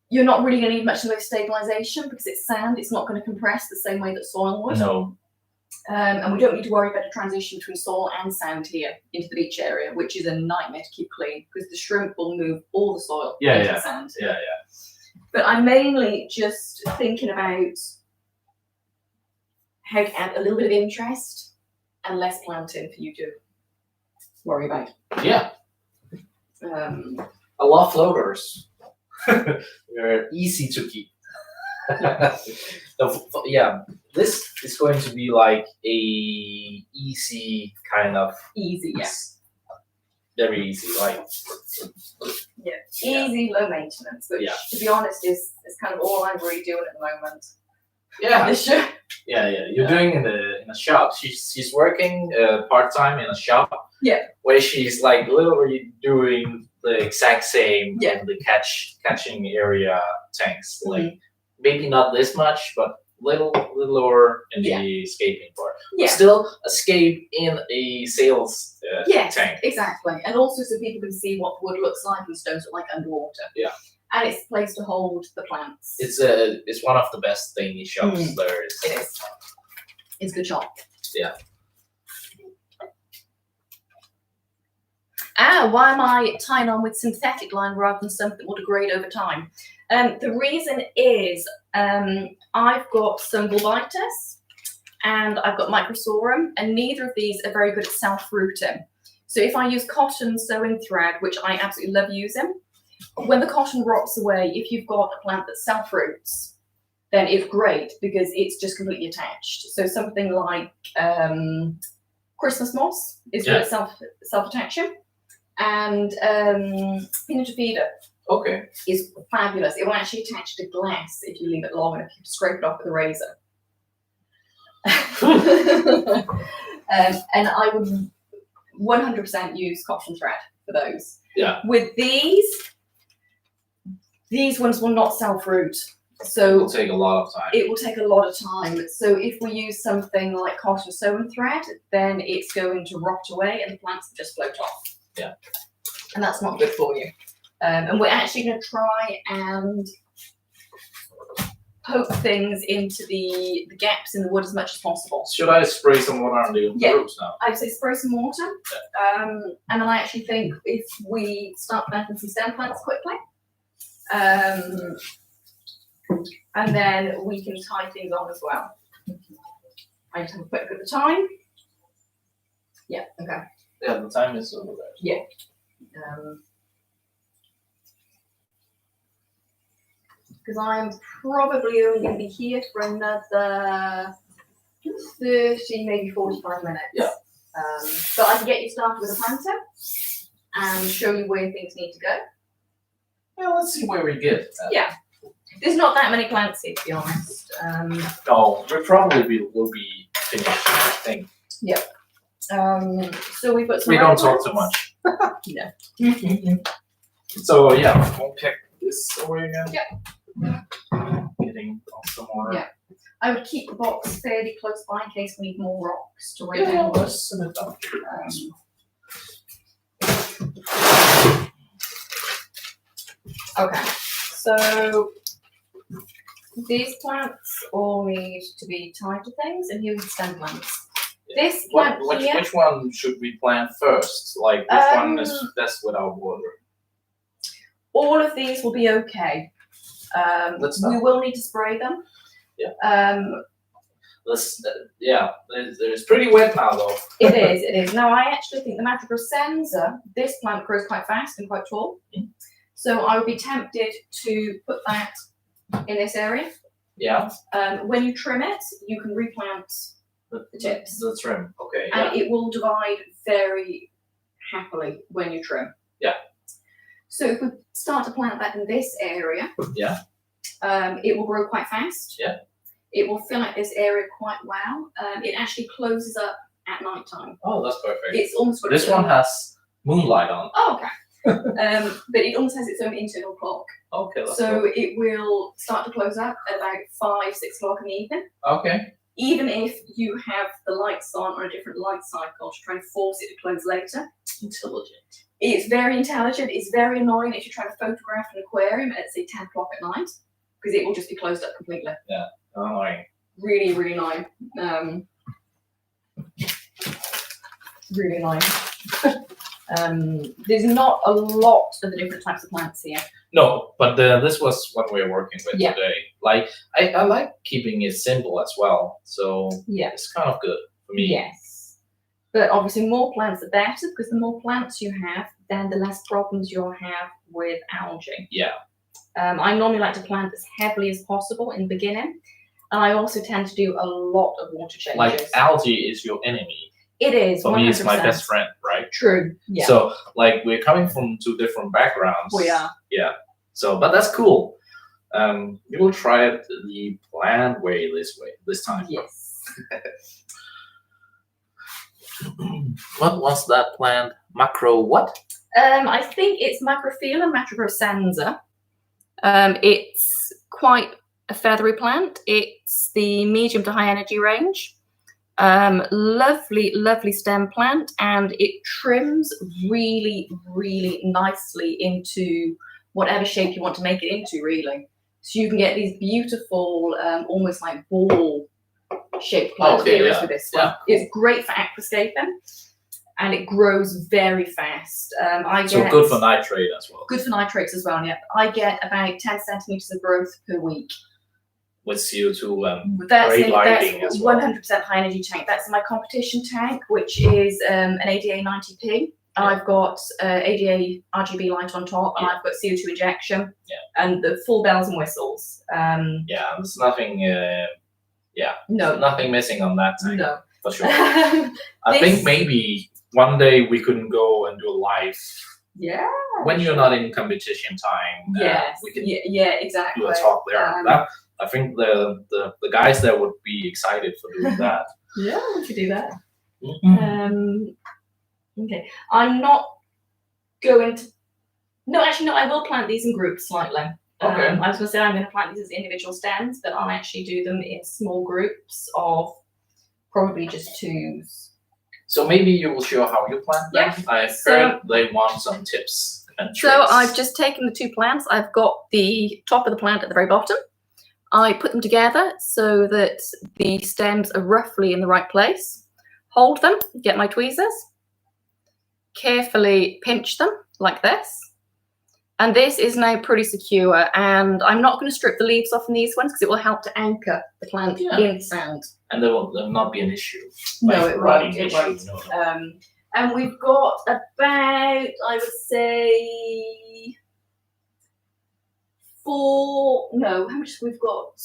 You're not really going to need much of a stabilization because it's sand. It's not going to compress the same way that soil would. No. And we don't need to worry about a transition between soil and sand here into the beach area, which is a nightmare to keep clean because the shrimp will move all the soil into the sand. Yeah. But I'm mainly just thinking about how to add a little bit of interest and less planting for you to worry about. Yeah. I love floaters. They're easy to keep. Yeah, this is going to be like a easy kind of Easy, yeah. Very easy, like Easy, low maintenance, which to be honest is kind of all I'm really doing at the moment. Yeah. This show. Yeah. You're doing in a shop. She's working part time in a shop. Yeah. Where she's like literally doing the exact same Yeah. in the catching area tanks. Like maybe not this much, but little lower in the escaping part. But still escape in a sales tank. Exactly. And also so people can see what wood looks like and stones look like underwater. Yeah. And it's a place to hold the plants. It's one of the best Danish shops there is. It is. It's a good shop. Yeah. Why am I tying on with synthetic line rather than something that will degrade over time? The reason is I've got some bulbitis and I've got microsorum, and neither of these are very good at self-rooting. So if I use cotton sewing thread, which I absolutely love using, when the cotton rots away, if you've got a plant that self-roots, then it's great because it's just completely attached. So something like Christmas moss is good at self-attaching. And Pinnacle feeder is fabulous. It will actually attach to glass if you leave it long enough. You scrape it off with a razor. And I would 100% use cotton thread for those. Yeah. With these ones will not self-root. So it will take a lot of time. It will take a lot of time. So if we use something like cotton sewing thread, then it's going to rot away and the plants will just float off. Yeah. And that's not good for you. And we're actually going to try and poke things into the gaps in the wood as much as possible. Should I spray some water on the roots now? I'd say spray some water. And then I actually think if we start planting some stem plants quickly, and then we can tie things on as well. I just have a quick look at the time. Yeah, okay. Yeah, the time is over there. Yeah. Because I'm probably only going to be here for another 30, maybe 45 minutes. Yeah. But I can get you started with a planter and show you where things need to go. Yeah, let's see where we get. Yeah. There's not that many plants here, to be honest. No, we probably will be finished, I think. Yeah. So we put some. We don't talk too much. No. So yeah, we'll pick this away again. Yep. Getting some more. Yeah. I would keep the box fairly close by in case we need more rocks to weigh Yeah, down. let's set it down. Okay, so these plants all need to be tied to things, and here are the stem plants. Yeah. This plant here. Which one should we plant first? Like which one is best without water? All of these will be okay. We will need to spray them. Yeah. It's pretty wet now though. It is. Now I actually think the Matricrosenza, this plant grows quite fast and quite tall. Mm-hmm. So I would be tempted to put that in this area. Yeah. When you trim it, you can replant the tips. The trim, okay. And it will divide very happily when you trim. Yeah. So if we start to plant that in this area, it will grow quite fast. Yeah. It will fill out this area quite well. It actually closes up at night time. Oh, that's perfect. It's almost this one has moonlight on. Oh, okay. But it almost has its own internal clock. Okay. So it will start to close up at about 5, 6 o'clock in the evening. Okay. Even if you have the lights on a different light cycle to try and force it to close later. Intelligent. It's very intelligent. It's very annoying if you're trying to photograph an aquarium at, say, 10 o'clock at night, because it will just be closed up completely. Yeah. Annoying. Really, really annoying. Really annoying. There's not a lot of the different types of plants here. No, but this was what we're working with today. Like I like keeping it simple as well, so it's kind of good for me. Yes, but obviously more plants the better, because the more plants you have, then the less problems you'll have with algae. Yeah. I normally like to plant as heavily as possible in the beginning, and I also tend to do a lot of water changes. Like algae is your enemy. It is. For 100%. me, it's my best friend, right? True. Yeah. So like we're coming from two different backgrounds. We are. Yeah. So, but that's cool. We will try it the plant way this time. Yes. What was that plant? Macro what? I think it's Macrophylla macrocrocenza. It's quite a feathery plant. It's the medium to high energy range. Lovely stem plant, and it trims really nicely into whatever shape you want to make it into, really. So you can get these beautiful, almost like ball shaped plant areas with this one. Yeah. It's great for aquascaping, and it grows very fast. So good for nitrate as well. Good for nitrates as well, yeah. I get about 10 centimeters of growth per week. With CO2 that's as well. 100% high energy tank. That's my competition tank, which is an ADA 90p. I've got ADA RGB light on top, and I've got CO2 injection, and the full bells and whistles. There's nothing. No, nothing missing on that tank. No, for sure. I think maybe one day we can go and do a live. Yeah. When you're not in competition time. Yes. We can exactly. do a talk there. I think the guys there would be excited for doing that. Yeah, we could do that. Mm-hmm. Okay, I'm not going to. No, actually, no. I will plant these in groups slightly. Okay. I was going to say I'm going to plant these as individual stems, but I'll actually do them in small groups of probably just 2s. So maybe you will show how you plant them. Yeah. I've heard they want some tips and tricks. So I've just taken the 2 plants. I've got the top of the plant at the very bottom. I put them together so that the stems are roughly in the right place. Hold them, get my tweezers. Carefully pinch them like this, and this is now pretty secure, and I'm not going to strip the leaves off in these ones because it will help to anchor the plant in the sand. And there will not be an issue. No, it won't. It won't. No. And we've got about, I would say, how much we've got?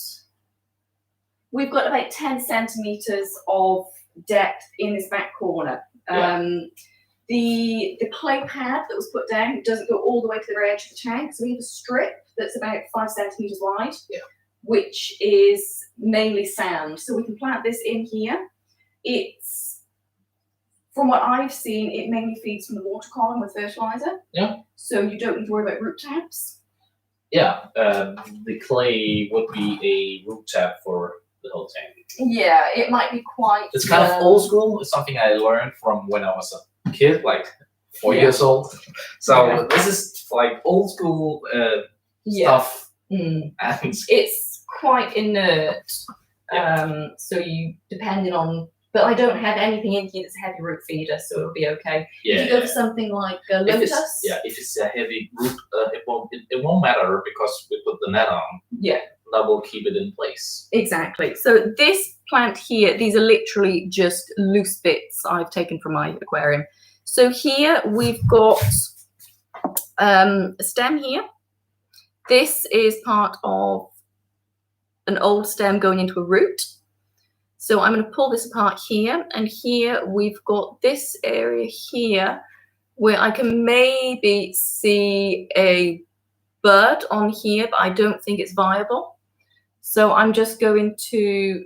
We've got about 10 centimeters of depth in this back corner. The clay pad that was put down doesn't go all the way to the very edge of the tank, so we have a strip that's about 5 centimeters wide, which is mainly sand. So we can plant this in here. It's, from what I've seen, it mainly feeds from the water column with fertilizer. Yeah. So you don't need to worry about root taps. Yeah, the clay would be a root tap for the whole tank. Yeah, it might be quite. It's kind of old school. It's something I learned from when I was a kid, like 4 years old. So this is like old school stuff. And it's quite inert. So you, depending on, but I don't have anything in here that's a heavy root feeder, so it'll be okay. If you go for something like lotus. If it's a heavy root, it won't matter because we put the net on. Yeah. That will keep it in place. Exactly. So this plant here, these are literally just loose bits I've taken from my aquarium. So here we've got a stem here. This is part of an old stem going into a root. So I'm going to pull this apart here, and here we've got this area here where I can maybe see a bird on here, but I don't think it's viable. So I'm just going to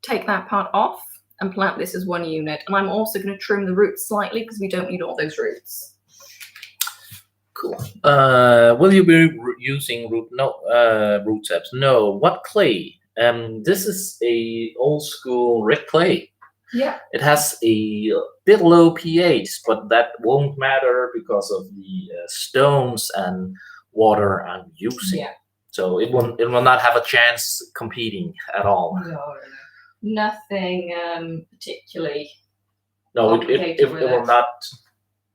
take that part off and plant this as one unit. And I'm also going to trim the roots slightly because we don't need all those roots. Cool. Will you be using root taps? No. What clay? This is a old school red clay. Yeah. It has a bit low pH, but that won't matter because of the stones and water I'm using. Yeah. So it will not have a chance competing at all. No. Nothing particularly. No, it will not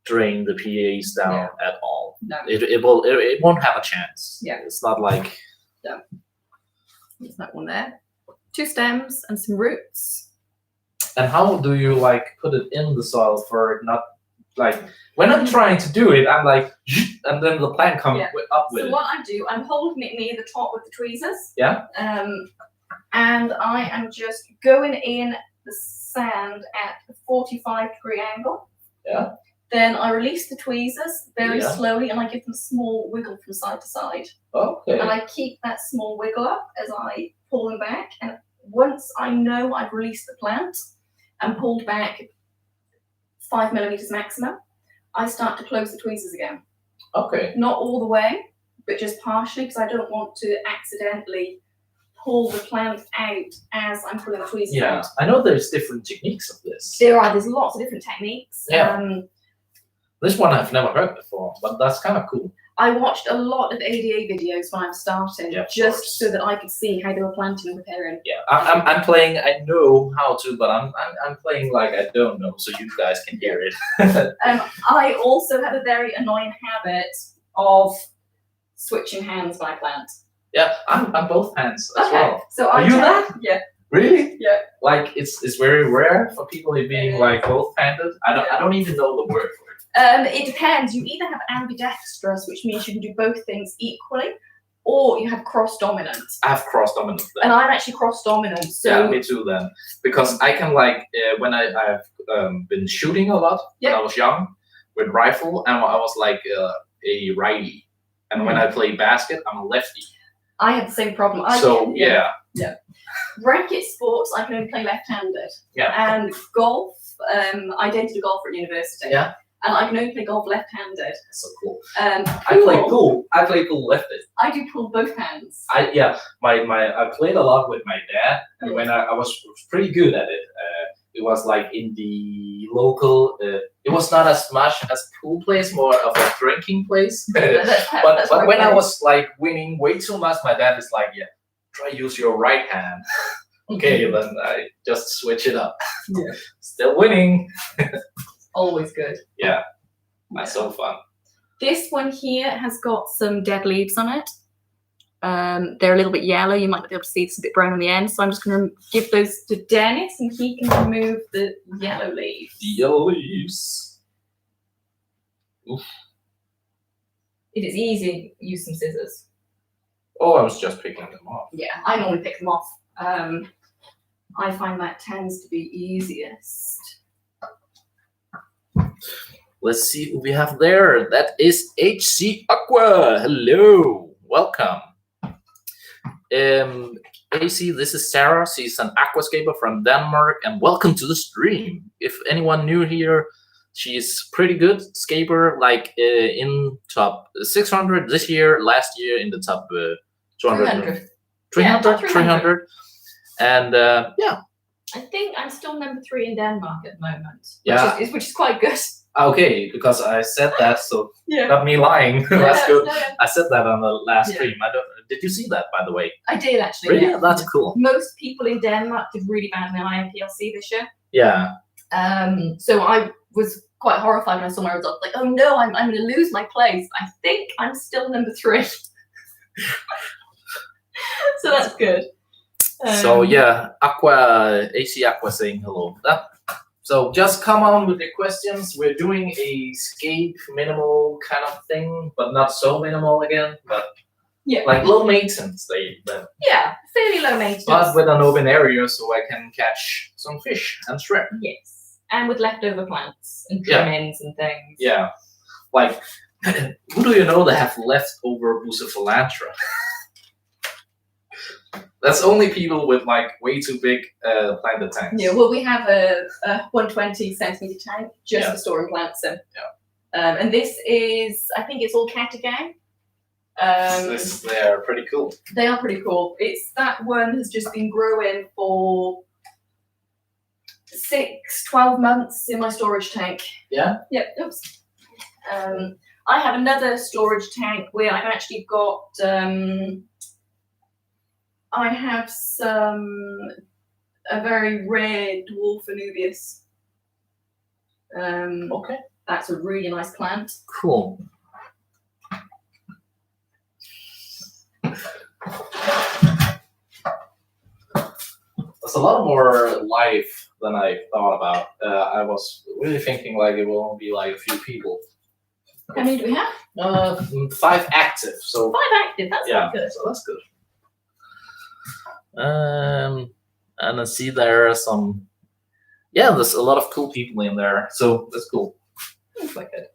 drain the pHs down at all. No. It won't have a chance. Yeah. It's not like. No. There's that one there. 2 stems and some roots. And how do you like put it in the soil for it not like when I'm trying to do it, I'm like, and then the plant comes up with it. So what I do, I'm holding it near the top with the tweezers. Yeah. And I am just going in the sand at a 45-degree angle. Yeah. Then I release the tweezers very slowly, and I give them a small wiggle from side to side. Okay. And I keep that small wiggle up as I pull them back. And once I know I've released the plant and pulled back 5 millimeters maximum, I start to close the tweezers again. Okay. Not all the way, but just partially, because I don't want to accidentally pull the plant out as I'm pulling the tweezers out. Yeah, I know there's different techniques of this. There's lots of different techniques. Yeah. This one I've never heard before, but that's kind of cool. I watched a lot of ADA videos when I was starting, just so that I could see how they were planting and preparing. Yeah, I'm playing. I know how to, but I'm playing like I don't know, so you guys can hear it. I also have a very annoying habit of switching hands when I plant. Yeah, I'm both hands as well. So Are you that? Yeah. Really? Yeah. Like it's very rare for people being like both-handed. I don't even know the word for it. It depends. You either have ambidextrous, which means you can do both things equally, or you have cross-dominant. I have cross-dominant then. And I'm actually cross-dominant. So yeah, me too then. Because I can like, when I've been shooting a lot when I was young with rifle, and I was like a righty. And when I play basket, I'm a lefty. I have the same problem. Yeah. Racket sports, I can only play left-handed. Yeah. And golf, I did a golfer at university. Yeah. And I can only play golf left-handed. That's so cool. Pool, I play pool lefted. I do pool both hands. I played a lot with my dad, and when I was pretty good at it. It was like in the local. It was not as much as pool place, more of a drinking place. but when I was like winning way too much, my dad is like, "Yeah, try use your right hand." Okay, then I just switch it up. Yeah. Still winning. Always good. Yeah, that's so fun. This one here has got some dead leaves on it. They're a little bit yellow. You might not be able to see it's a bit brown on the end. So I'm just going to give those to Dennis, and he can remove the yellow leaves. The yellow leaves. Oof. It is easy. Use some scissors. Oh, I was just picking them off. Yeah, I normally pick them off. I find that tends to be easiest. Let's see what we have there. That is HC Aqua. Hello, welcome. AC, this is Sarah. She's an aquascaper from Denmark, and welcome to the stream. If anyone new here, she's pretty good scaper, like in top 600 this year, last year in the top 200. 300. And yeah. I think I'm still number 3 in Denmark at the moment. Yeah. Which is quite good. Okay, because I said that, so yeah. Not me lying. That's good. No. I said that on the last stream. Did you see that, by the way? I did actually. Really? Yeah. That's cool. Most people in Denmark did really bad in their IMPLC this year. Yeah. So I was quite horrified when I saw my results. Like, oh no, I'm going to lose my place. I think I'm still number 3. So that's good. So yeah, AC Aqua saying hello. So just come on with the questions. We're doing a scape minimal kind of thing, but not so minimal again. But like low maintenance. Yeah, fairly low maintenance. But with an open area, so I can catch some fish and shrimp. Yes, and with leftover plants and trim-ins and things. Yeah, like who do you know that have leftover bucephalantra? That's only people with like way too big planted tanks. Yeah, well, we have a 120 centimeter tank just for storing plants in. Yeah. And this is, I think it's all catagang. They're pretty cool. They are pretty cool. That one has just been growing for 12 months in my storage tank. Yeah? Yep. Oops. I have another storage tank where I've actually got I have a very rare dwarf Anubias. Okay. That's a really nice plant. Cool. There's a lot more life than I thought about. I was really thinking like it will only be like a few people. How many do we have? 5 active. So 5 active. That's yeah, not good. so that's good. And I see there are some. Yeah, there's a lot of cool people in there, so that's cool. That's quite good.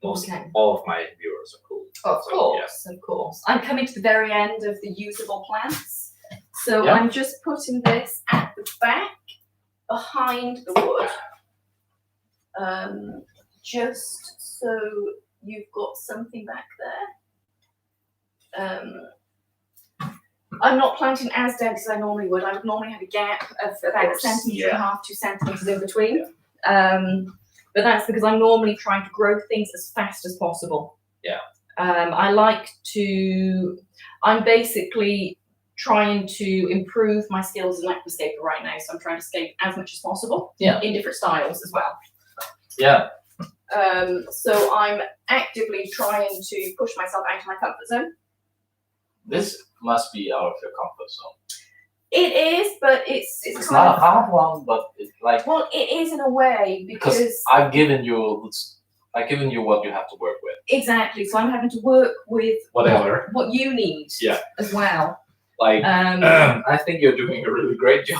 Most all of my viewers are cool. Of course, of course. I'm coming to the very end of the usable plants. So Yeah. I'm just putting this at the back, behind the wood. Just so you've got something back there. I'm not planting as dense as I normally would. I would normally have a gap of about a centimetre and a half, 2 centimetres in between. But that's because I'm normally trying to grow things as fast as possible. Yeah. I'm basically trying to improve my skills as an aquascaper right now. So I'm trying to scape as much as possible. Yeah. In different styles as well. Yeah. So I'm actively trying to push myself out of my comfort zone. This must be out of your comfort zone. It is, but it's not a hard one, but it's like. Well, it is in a way because I've given you what you have to work with. Exactly. So I'm having to work with whatever what you need. Yeah. As well. Like I think you're doing a really great job.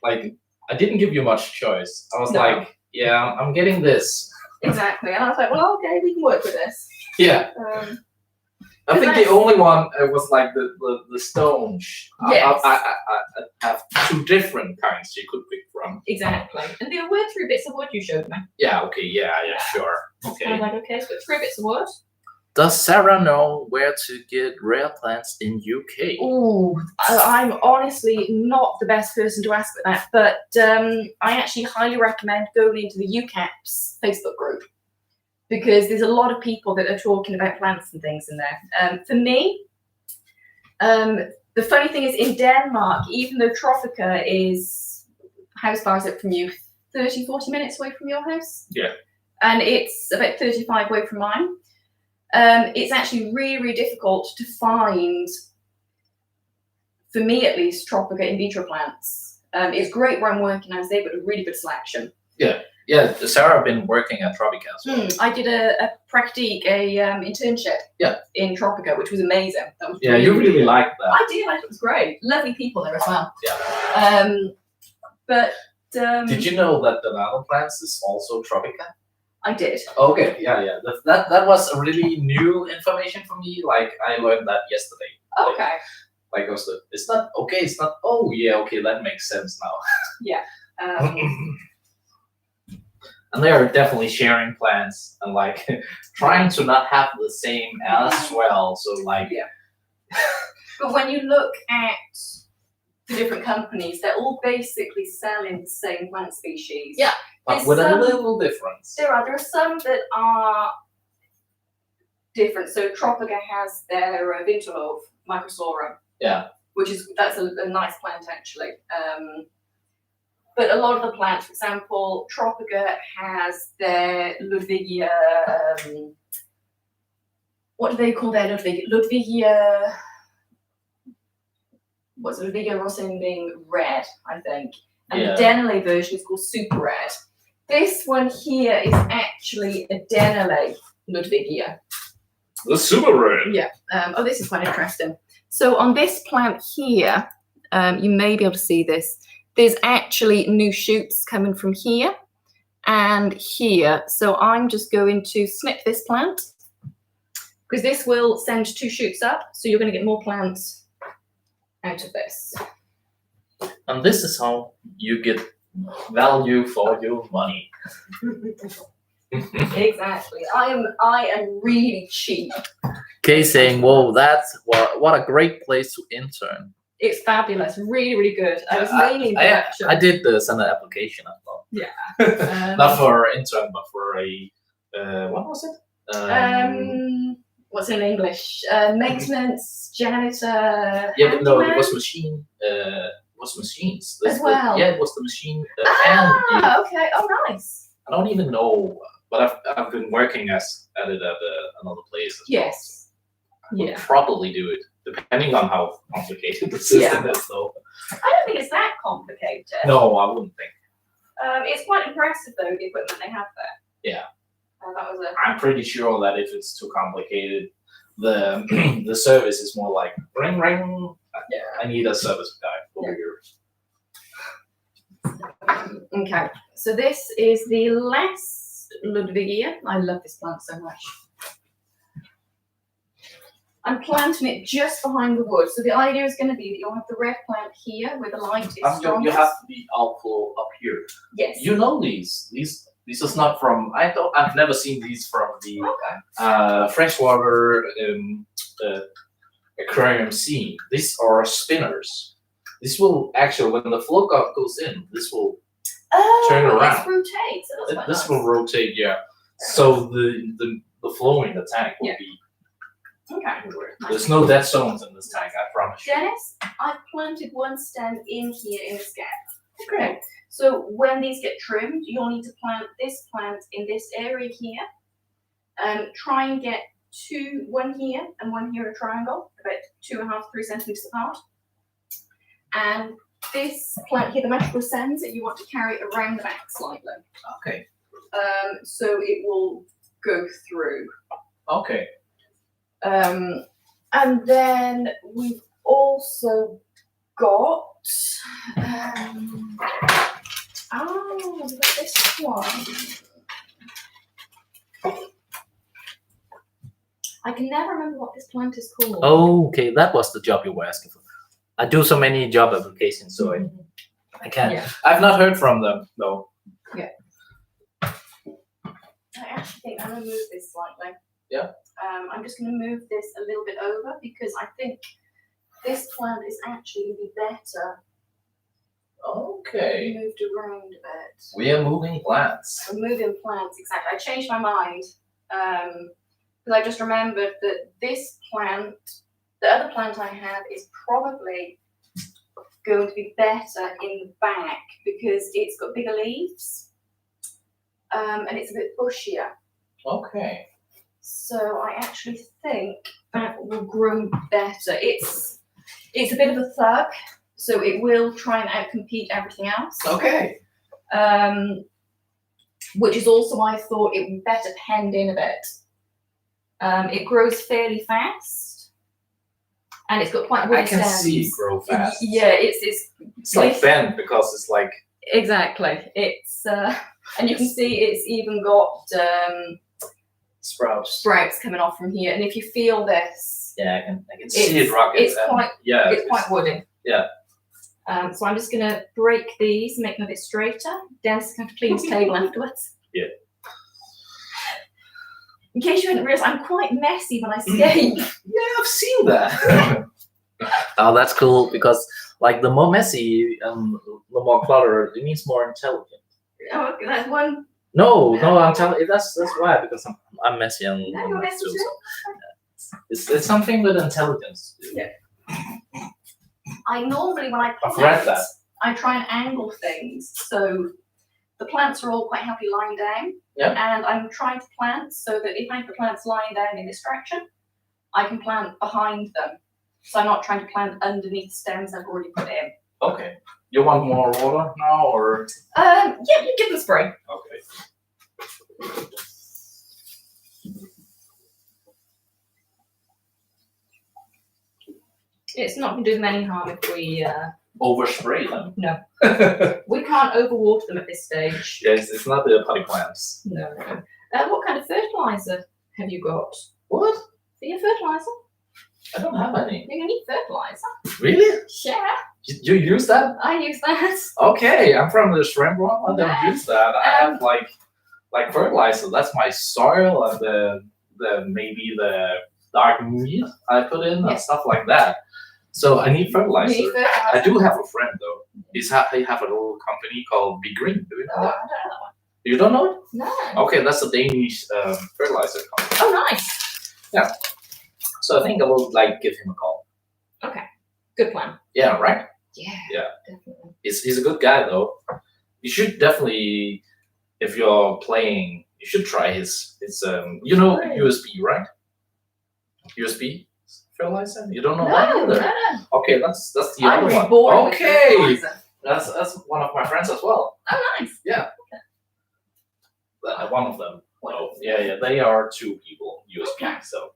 Like I didn't give you much choice. I was like, yeah, I'm getting this. Exactly, and I was like, well, okay, we can work with this. Yeah. I think the only one was like the stone. Yes. I have 2 different kinds you could pick from. Exactly. And there were 3 bits of wood you showed me. Yeah, okay, yeah, sure. Okay. I was like, okay, so 3 bits of wood. Does Sarah know where to get rare plants in UK? Ooh, I'm honestly not the best person to ask for that, but I actually highly recommend going into the UCAPS Facebook group. Because there's a lot of people that are talking about plants and things in there. For me, the funny thing is in Denmark, even though Tropica is, how far is it from you? 30, 40 minutes away from your house? Yeah. And it's about 35 away from mine. It's actually really, really difficult to find, for me at least, Tropica in vitro plants. It's great where I'm working as they, but a really good selection. Yeah. Yeah, Sarah been working at Tropica as well. I did a practique, internship in Tropica, which was amazing. That was you really liked that. I did, it was great. Lovely people there as well. Yeah. But did you know that banana plants is also Tropica? I did. Okay, yeah. That was a really new information for me. Like I learned that yesterday. Okay. Like it's not okay. It's not. Oh yeah, okay, that makes sense now. Yeah. And they are definitely sharing plans and like trying to not have the same as well. So like But when you look at the different companies, they're all basically selling the same plant species. Yeah, but with a little difference. There are some that are different. So Tropica has their Vinterlove microsora. Yeah. That's a nice plant actually. But a lot of the plants, for example, Tropica has their Ludwigia. What do they call their Ludwigia? What's it? Ludwigia Rosenbing Red, I think. And the Deneley version is called Super Red. This one here is actually a Deneley Ludwigia. The Super Red. Yeah. This is quite interesting. So on this plant here, you may be able to see this. There's actually new shoots coming from here and here. So I'm just going to snip this plant because this will send 2 shoots up. So you're going to get more plants out of this. And this is how you get value for your money. Exactly. I am really cheap. Kay saying, whoa, what a great place to intern. It's fabulous, really, really good. I was mainly in production. I did send an application as well. Yeah. Not for an intern, but for a what was it? What's in English? Maintenance, janitor. Yeah, but no, it was machine. Was machines as well. Yeah, it was the machine. Okay. Oh, nice. I don't even know, but I've been working at it at another place as well. Yes. We'll Yeah. probably do it, depending on how complicated the system is, though. I don't think it's that complicated. No, I wouldn't think. It's quite impressive, though, the equipment they have there. Yeah. That was I'm pretty sure that if it's too complicated, the service is more like ring ring. Yeah. I need a service guy over here. Okay, so this is the last Ludwigia. I love this plant so much. I'm planting it just behind the wood. So the idea is going to be that you'll have the red plant here where the light is strongest. You have to be outflow up here. Yes. You know these is not from. I've never seen these from the freshwater aquarium scene. These are spinners. This will actually, when the flow goes in, this will turn around. This rotates. So that's quite This nice. will rotate, yeah. So the flow in the tank will be. Okay. There's no dead zones in this tank, I promise you. Dennis, I've planted one stem in here in this gap. Okay. So when these get trimmed, you'll need to plant this plant in this area here. Try and get one here and one here in a triangle, about 2.5, 3 centimeters apart. And this plant here, the magical sands, that you want to carry around the back slightly. Okay. So it will go through. Okay. And then we've also got we've got this one. I can never remember what this plant is called. Okay, that was the job you were asking for. I do so many job applications, so I can't. Yeah. I've not heard from them though. Yeah. I actually think I'm gonna move this slightly. Yeah. I'm just gonna move this a little bit over because I think this plant is actually gonna be better. Okay. Moved around a bit. We are moving plants. I'm moving plants, exactly. I changed my mind because I just remembered that this plant, the other plant I have, is probably going to be better in the back because it's got bigger leaves and it's a bit bushier. Okay. So I actually think that will grow better. It's a bit of a thug, so it will try and outcompete everything else. Okay. Which is also why I thought it would be better penned in a bit. It grows fairly fast, and it's got quite woody I can stems. see it grow fast. Yeah, it's like bent because it's like exactly. It's and you can see it's even got sprouts coming off from here. And if you feel this, I can see it rocking. It's quite woody. Yeah. So I'm just gonna break these, make them a bit straighter. Dennis is going to clean his table afterwards. Yeah. In case you hadn't realised, I'm quite messy when I skate. Yeah, I've seen that. Oh, that's cool because like the more messy and the more cluttered, it means more intelligent. Oh, okay, that's one. No, I'm telling you, that's why because I'm messy and No, you're messy too, too. so it's something with intelligence. Yeah. I normally when I I've read plant, that. I try and angle things so the plants are all quite happily lying down. Yeah. And I'm trying to plant so that if I have the plants lying down in this direction, I can plant behind them. So I'm not trying to plant underneath stems I've already put in. Okay. You want more water now, or? Yeah, you give them a spray. Okay. It's not going to do them any harm if we. Overspray them. No. We can't overwater them at this stage. Yes, it's not the potty plants. No. What kind of fertilizer have you got? What? For your fertilizer? I don't have any. You're going to need fertilizer. Really? Yeah. You use that? I use that. Okay, I'm from the shrimp world. I don't Yeah. use that. I have like fertilizer. That's my soil and the maybe the dark meat I put in Yeah. and stuff like that. So I need fertilizer. You need fertilizer. I do have a friend though. They have a little company called Be Green. Do you know Oh, I that? don't know that one. You don't know it? No. Okay, that's a Danish fertilizer company. Oh, nice. So I think I will give him a call. Good plan. Yeah, right. Yeah. Yeah. Definitely. He's a good guy though. You should definitely if you're playing, you should try his you know USB, right? USB fertilizer. You don't know that either. No. Okay, that's the I'm other one. bored with Okay, fertilizer. that's one of my friends as well. Oh, nice. Yeah. One of them. Oh, yeah. They are two people USB. Okay. So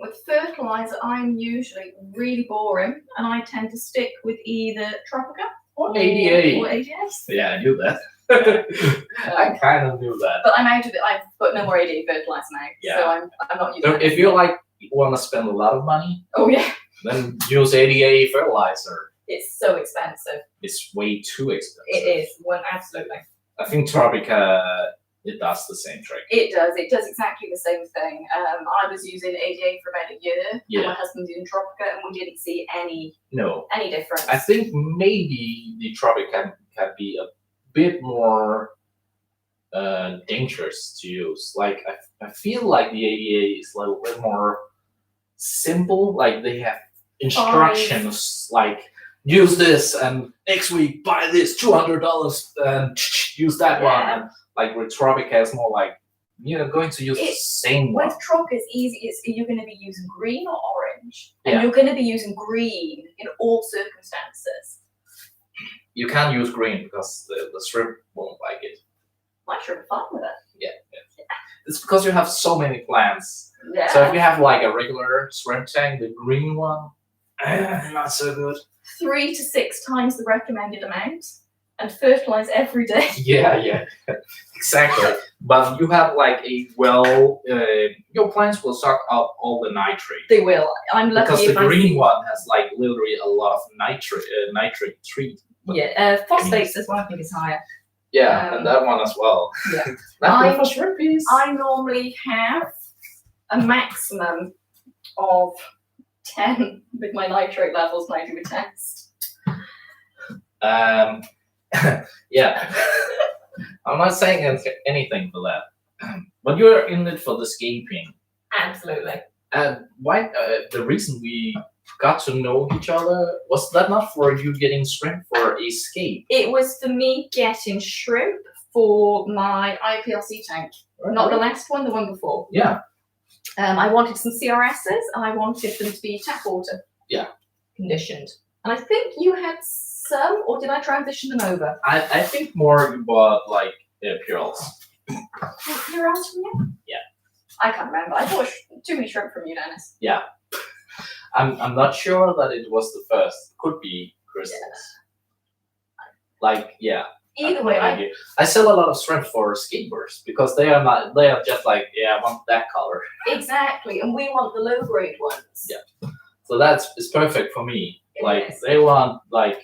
With fertilizer, I'm usually really boring, and I tend to stick with either Tropica or ADA. Or ADS. Yeah, I knew that. I kind of knew that. But I'm out of it. I've put no more ADA fertilizer now. Yeah. So I'm not using it. If you want to spend a lot of money, oh yeah, then use ADA fertilizer. It's so expensive. It's way too expensive. It is. Well, absolutely. I think Tropica, it does the same trick. It does. It does exactly the same thing. I was using ADA for about a year. Yeah. And my husband's using Tropica, and we didn't see any difference. I think maybe the Tropica can be a bit more dangerous to use. Like I feel like the ADA is a little bit more simple. Like they have instructions like use this and next week buy this $200 and use that one. And like with Tropica, it's more like you're going to use the same one. With Tropica, it's easy. You're going to be using green or orange, and you're going to be using green in all circumstances. You can't use green because the shrimp won't like it. My shrimp are fine with it. Yeah. It's because you have so many plants. Yeah. So if you have like a regular shrimp tank, the green one, not so good. 3 to 6 times the recommended amount, and fertilize every day. Yeah, exactly. But you have like your plants will suck up all the nitrate. They will. I'm lucky because the green one has like literally a lot of nitrate treat. Yeah, phosphates as well. I think is higher. Yeah, and that one as well. Yeah. I normally have a maximum of 10 with my nitrate levels when I do a test. Yeah. I'm not saying anything for that. But you're in it for the escaping. Absolutely. And why the reason we got to know each other, was that not for you getting shrimp for escape? It was for me getting shrimp for my IPLC tank. Right. Not the last one, the one before. Yeah. I wanted some CRSs, and I wanted them to be tap water. Yeah. Conditioned. And I think you had some, or did I transition them over? I think more you bought like Purels. Purels from you? Yeah. I can't remember. I bought too many shrimp from you, Dennis. Yeah. I'm not sure that it was the first. Could be crystals. Yeah. Like, yeah. Either way, I sell a lot of shrimp for skateboards because they are just like, yeah, I want that color. Exactly, and we want the low grade ones. Yeah. So it's perfect for me. They want like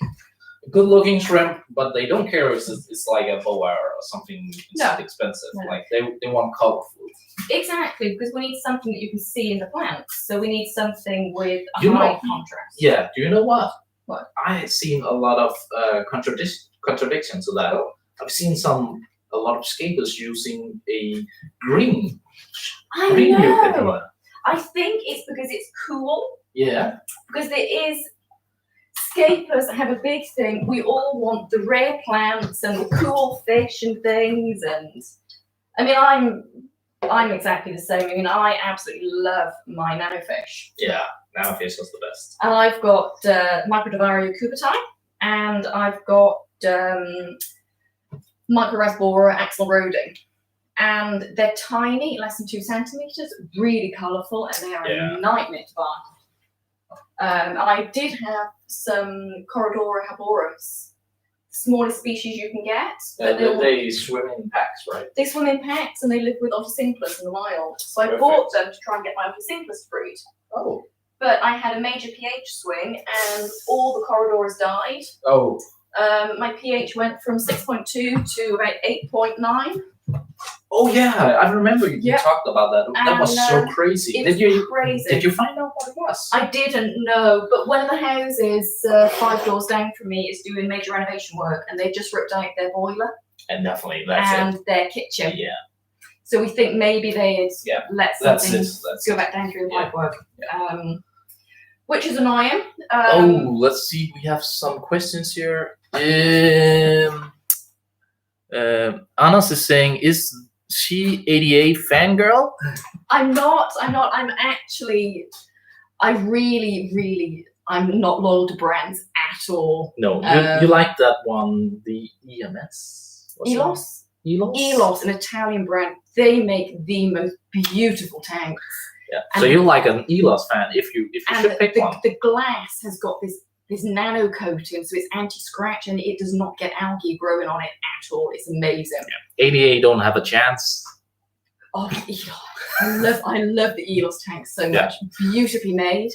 good looking shrimp, but they don't care if it's like a boa or something expensive. No. Like they want colorful. Exactly, because we need something that you can see in the plants. So we need something with a high contrast. Yeah, do you know what? What? I've seen a lot of contradictions to that. I've seen a lot of skaters using a green. I know. I think it's because it's cool. Yeah. Because there is skaters have a big thing. We all want the rare plants and the cool fish and things. And I mean, I'm exactly the same. I mean, I absolutely love my nanofish. Yeah, nanofish is the best. And I've got Microdavario cubatai, and I've got Microrasbora axel roding. And they're tiny, less than 2 centimeters, really colourful, and they are a nightmare to buy. I did have some Corridora haboris, smallest species you can get. But they swim in packs, right? They swim in packs, and they live with ottocinclus in the wild. So I bought them to try and get my ottocinclus breed. Oh. But I had a major pH swing, and all the corridors died. Oh. My pH went from 6.2 to about 8.9. Oh yeah, I remember you talked about that. That was so crazy. Did you find out what it was? I didn't know, but one of the houses 5 doors down from me is doing major renovation work, and they've just ripped out their boiler. And definitely and their kitchen. Yeah. So we think maybe they had let something go back down through the pipework. Yeah. Which is annoying. Let's see. We have some questions here. Anas is saying, is she ADA fangirl? I'm not. I'm actually. I really. I'm not loyal to brands at all. No, you like that one, the EMS? Elos? Elos, an Italian brand. They make the most beautiful tanks. Yeah. So you're like an Elos fan if you should pick one. The glass has got this nano coating, so it's anti-scratch and it does not get algae growing on it at all. It's amazing. Yeah. ADA don't have a chance. Oh, Elos. I love the Elos tanks so much. Beautifully made,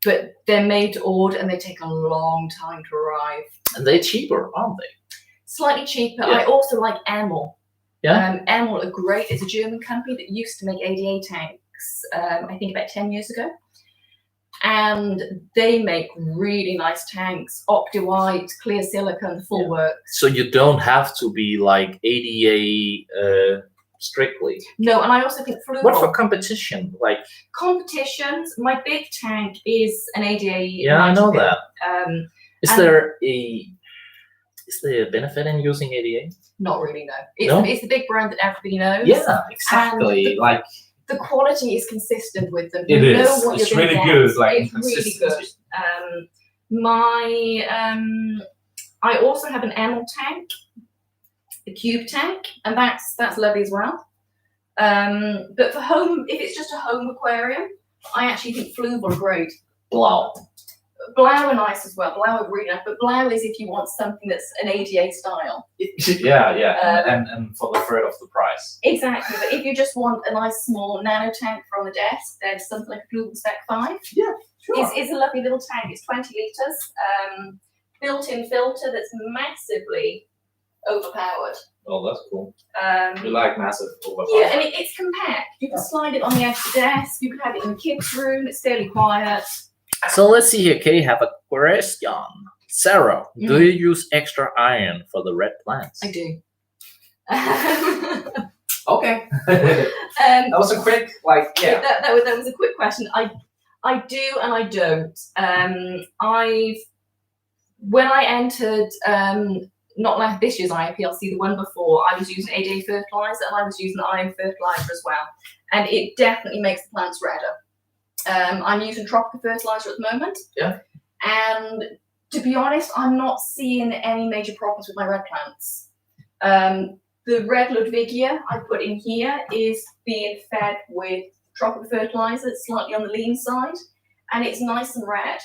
but they're made to order and they take a long time to arrive. And they're cheaper, aren't they? Slightly cheaper. Yeah. I also like Emil. Yeah. Emil are great. It's a German company that used to make ADA tanks, I think about 10 years ago. And they make really nice tanks, Opti-White, clear silicone, full work. So you don't have to be like ADA strictly. No, and I also think Flugel. What for competition? Like competitions, my big tank is an ADA. Yeah, I know that. Is there a benefit in using ADA? Not really, no. It's the big brand that everybody knows. Yeah, exactly. The quality is consistent with them. It is. It's really good. Like it's really good. I also have an Emil tank, a cube tank, and that's lovely as well. But for home, if it's just a home aquarium, I actually think Flugel are great. Blau are nice as well. Blau are really nice, but Blau is if you want something that's an ADA style. And for the third of the price. Exactly, but if you just want a nice small nano tank for on the desk, there's something like a Flugel Spec 5. Yeah, sure. It's a lovely little tank. It's 20 litres, built-in filter that's massively overpowered. Oh, that's cool. We like massive overpowered. Yeah, and it's compact. You can slide it on the edge of the desk. You can have it in the kids' room. It's fairly quiet. So let's see here. Kay have a question. Sarah, do you use extra iron for the red plants? I do. Okay. That was a quick, That was a quick question. I do and I don't. When I entered, not like this year's IPLC, the one before, I was using ADA fertilizer and I was using iron fertilizer as well, and it definitely makes the plants redder. I'm using tropical fertilizer at the moment. Yeah. And to be honest, I'm not seeing any major problems with my red plants. The red Ludwigia I put in here is being fed with tropical fertilizer. It's slightly on the lean side, and it's nice and red.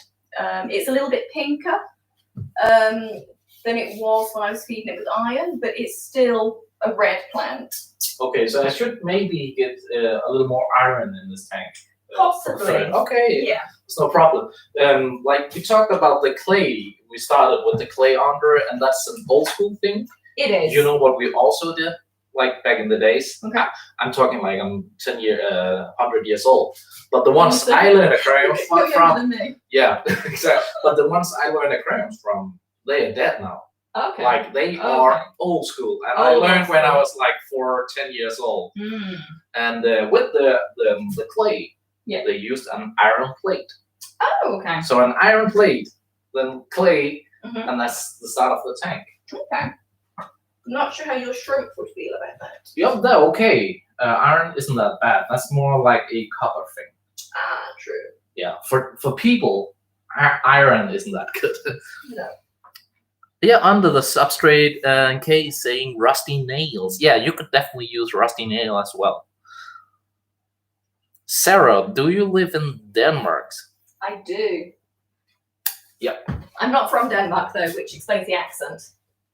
It's a little bit pinker than it was when I was feeding it with iron, but it's still a red plant. Okay, so I should maybe get a little more iron in this tank. Possibly. Okay. Yeah. It's no problem. Like we talked about the clay. We started with the clay under it, and that's an old school thing. It is. You know what we also did, like back in the days? Okay. I'm talking like I'm 100 years old. But the ones I learned aquariums from, yeah, exactly. But the ones I learned aquariums from, they are dead now. Okay. Like they are old school, and I learned when I was like 4 or 10 years old. And with the clay, they used an iron plate. Oh, okay. So an iron plate, then clay, and that's the start of the tank. Okay. Not sure how your shrimp would feel about that. Yep, they're okay. Iron isn't that bad. That's more like a copper thing. Ah, true. Yeah, for people, iron isn't that good. No. Yeah, under the substrate, Kay is saying rusty nails. Yeah, you could definitely use rusty nail as well. Sarah, do you live in Denmark? I do. Yep. I'm not from Denmark though, which explains the accent.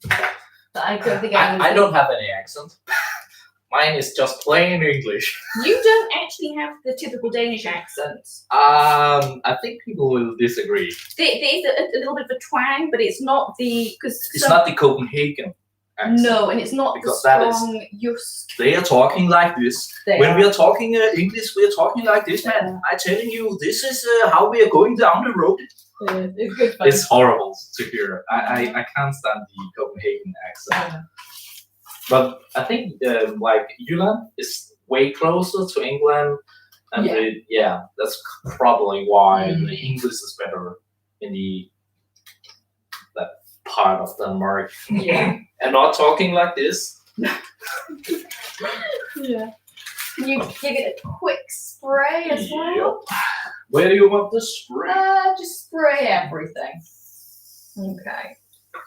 But I don't think I don't have any accent. Mine is just plain English. You don't actually have the typical Danish accent. I think people will disagree. There is a little bit of a twang, but it's not the It's not the Copenhagen accent. No, and it's not because the strong Jysk. They are talking like this. When we are talking English, we are talking like this, man. I'm telling you, this is how we are going down the road. It's horrible to hear. I can't stand the Copenhagen accent. But I think like Jylland is way closer to England, and that's probably why the English is better in that part of Denmark. Yeah. And not talking like this. Yeah. Can you give it a quick spray as well? Yep. Where do you want the spray? Just spray everything. Okay.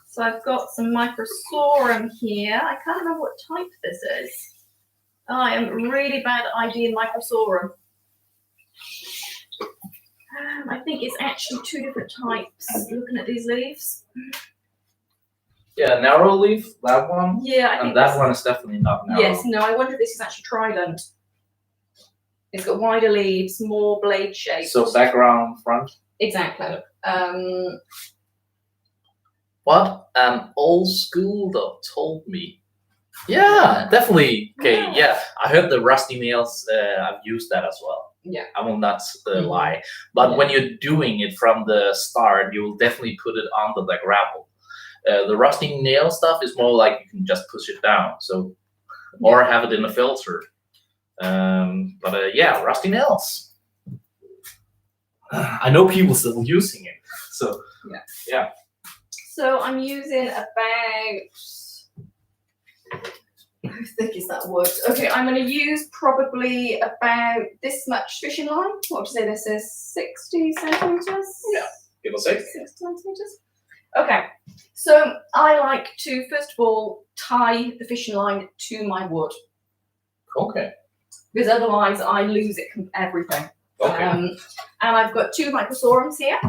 So I've got some microsorum here. I can't remember what type this is. I am really bad at ID in microsorum. I think it's actually 2 different types, looking at these leaves. Yeah, narrow leaf, that one. Yeah, I think and that one is definitely not narrow. Yes, no, I wonder if this is actually trident. It's got wider leaves, more blade shaped. So background, front. Exactly. What an old school dog told me. Yeah, definitely. Okay, yeah. I heard the rusty nails. I've used that as well. Yeah. I will not lie. But when you're doing it from the start, you will definitely put it onto the gravel. The rusty nail stuff is more like you can just push it down. So, or have it in a filter. But yeah, rusty nails. I know people still using it. So yeah. So I'm using about, how thick is that wood? Okay, I'm going to use probably about this much fishing line. What would you say this is? 60 centimeters? Yeah, give or take. 60 centimeters. Okay, so I like to first of all tie the fishing line to my wood. Okay. Because otherwise I lose it everything. Okay. And I've got 2 microsorums here.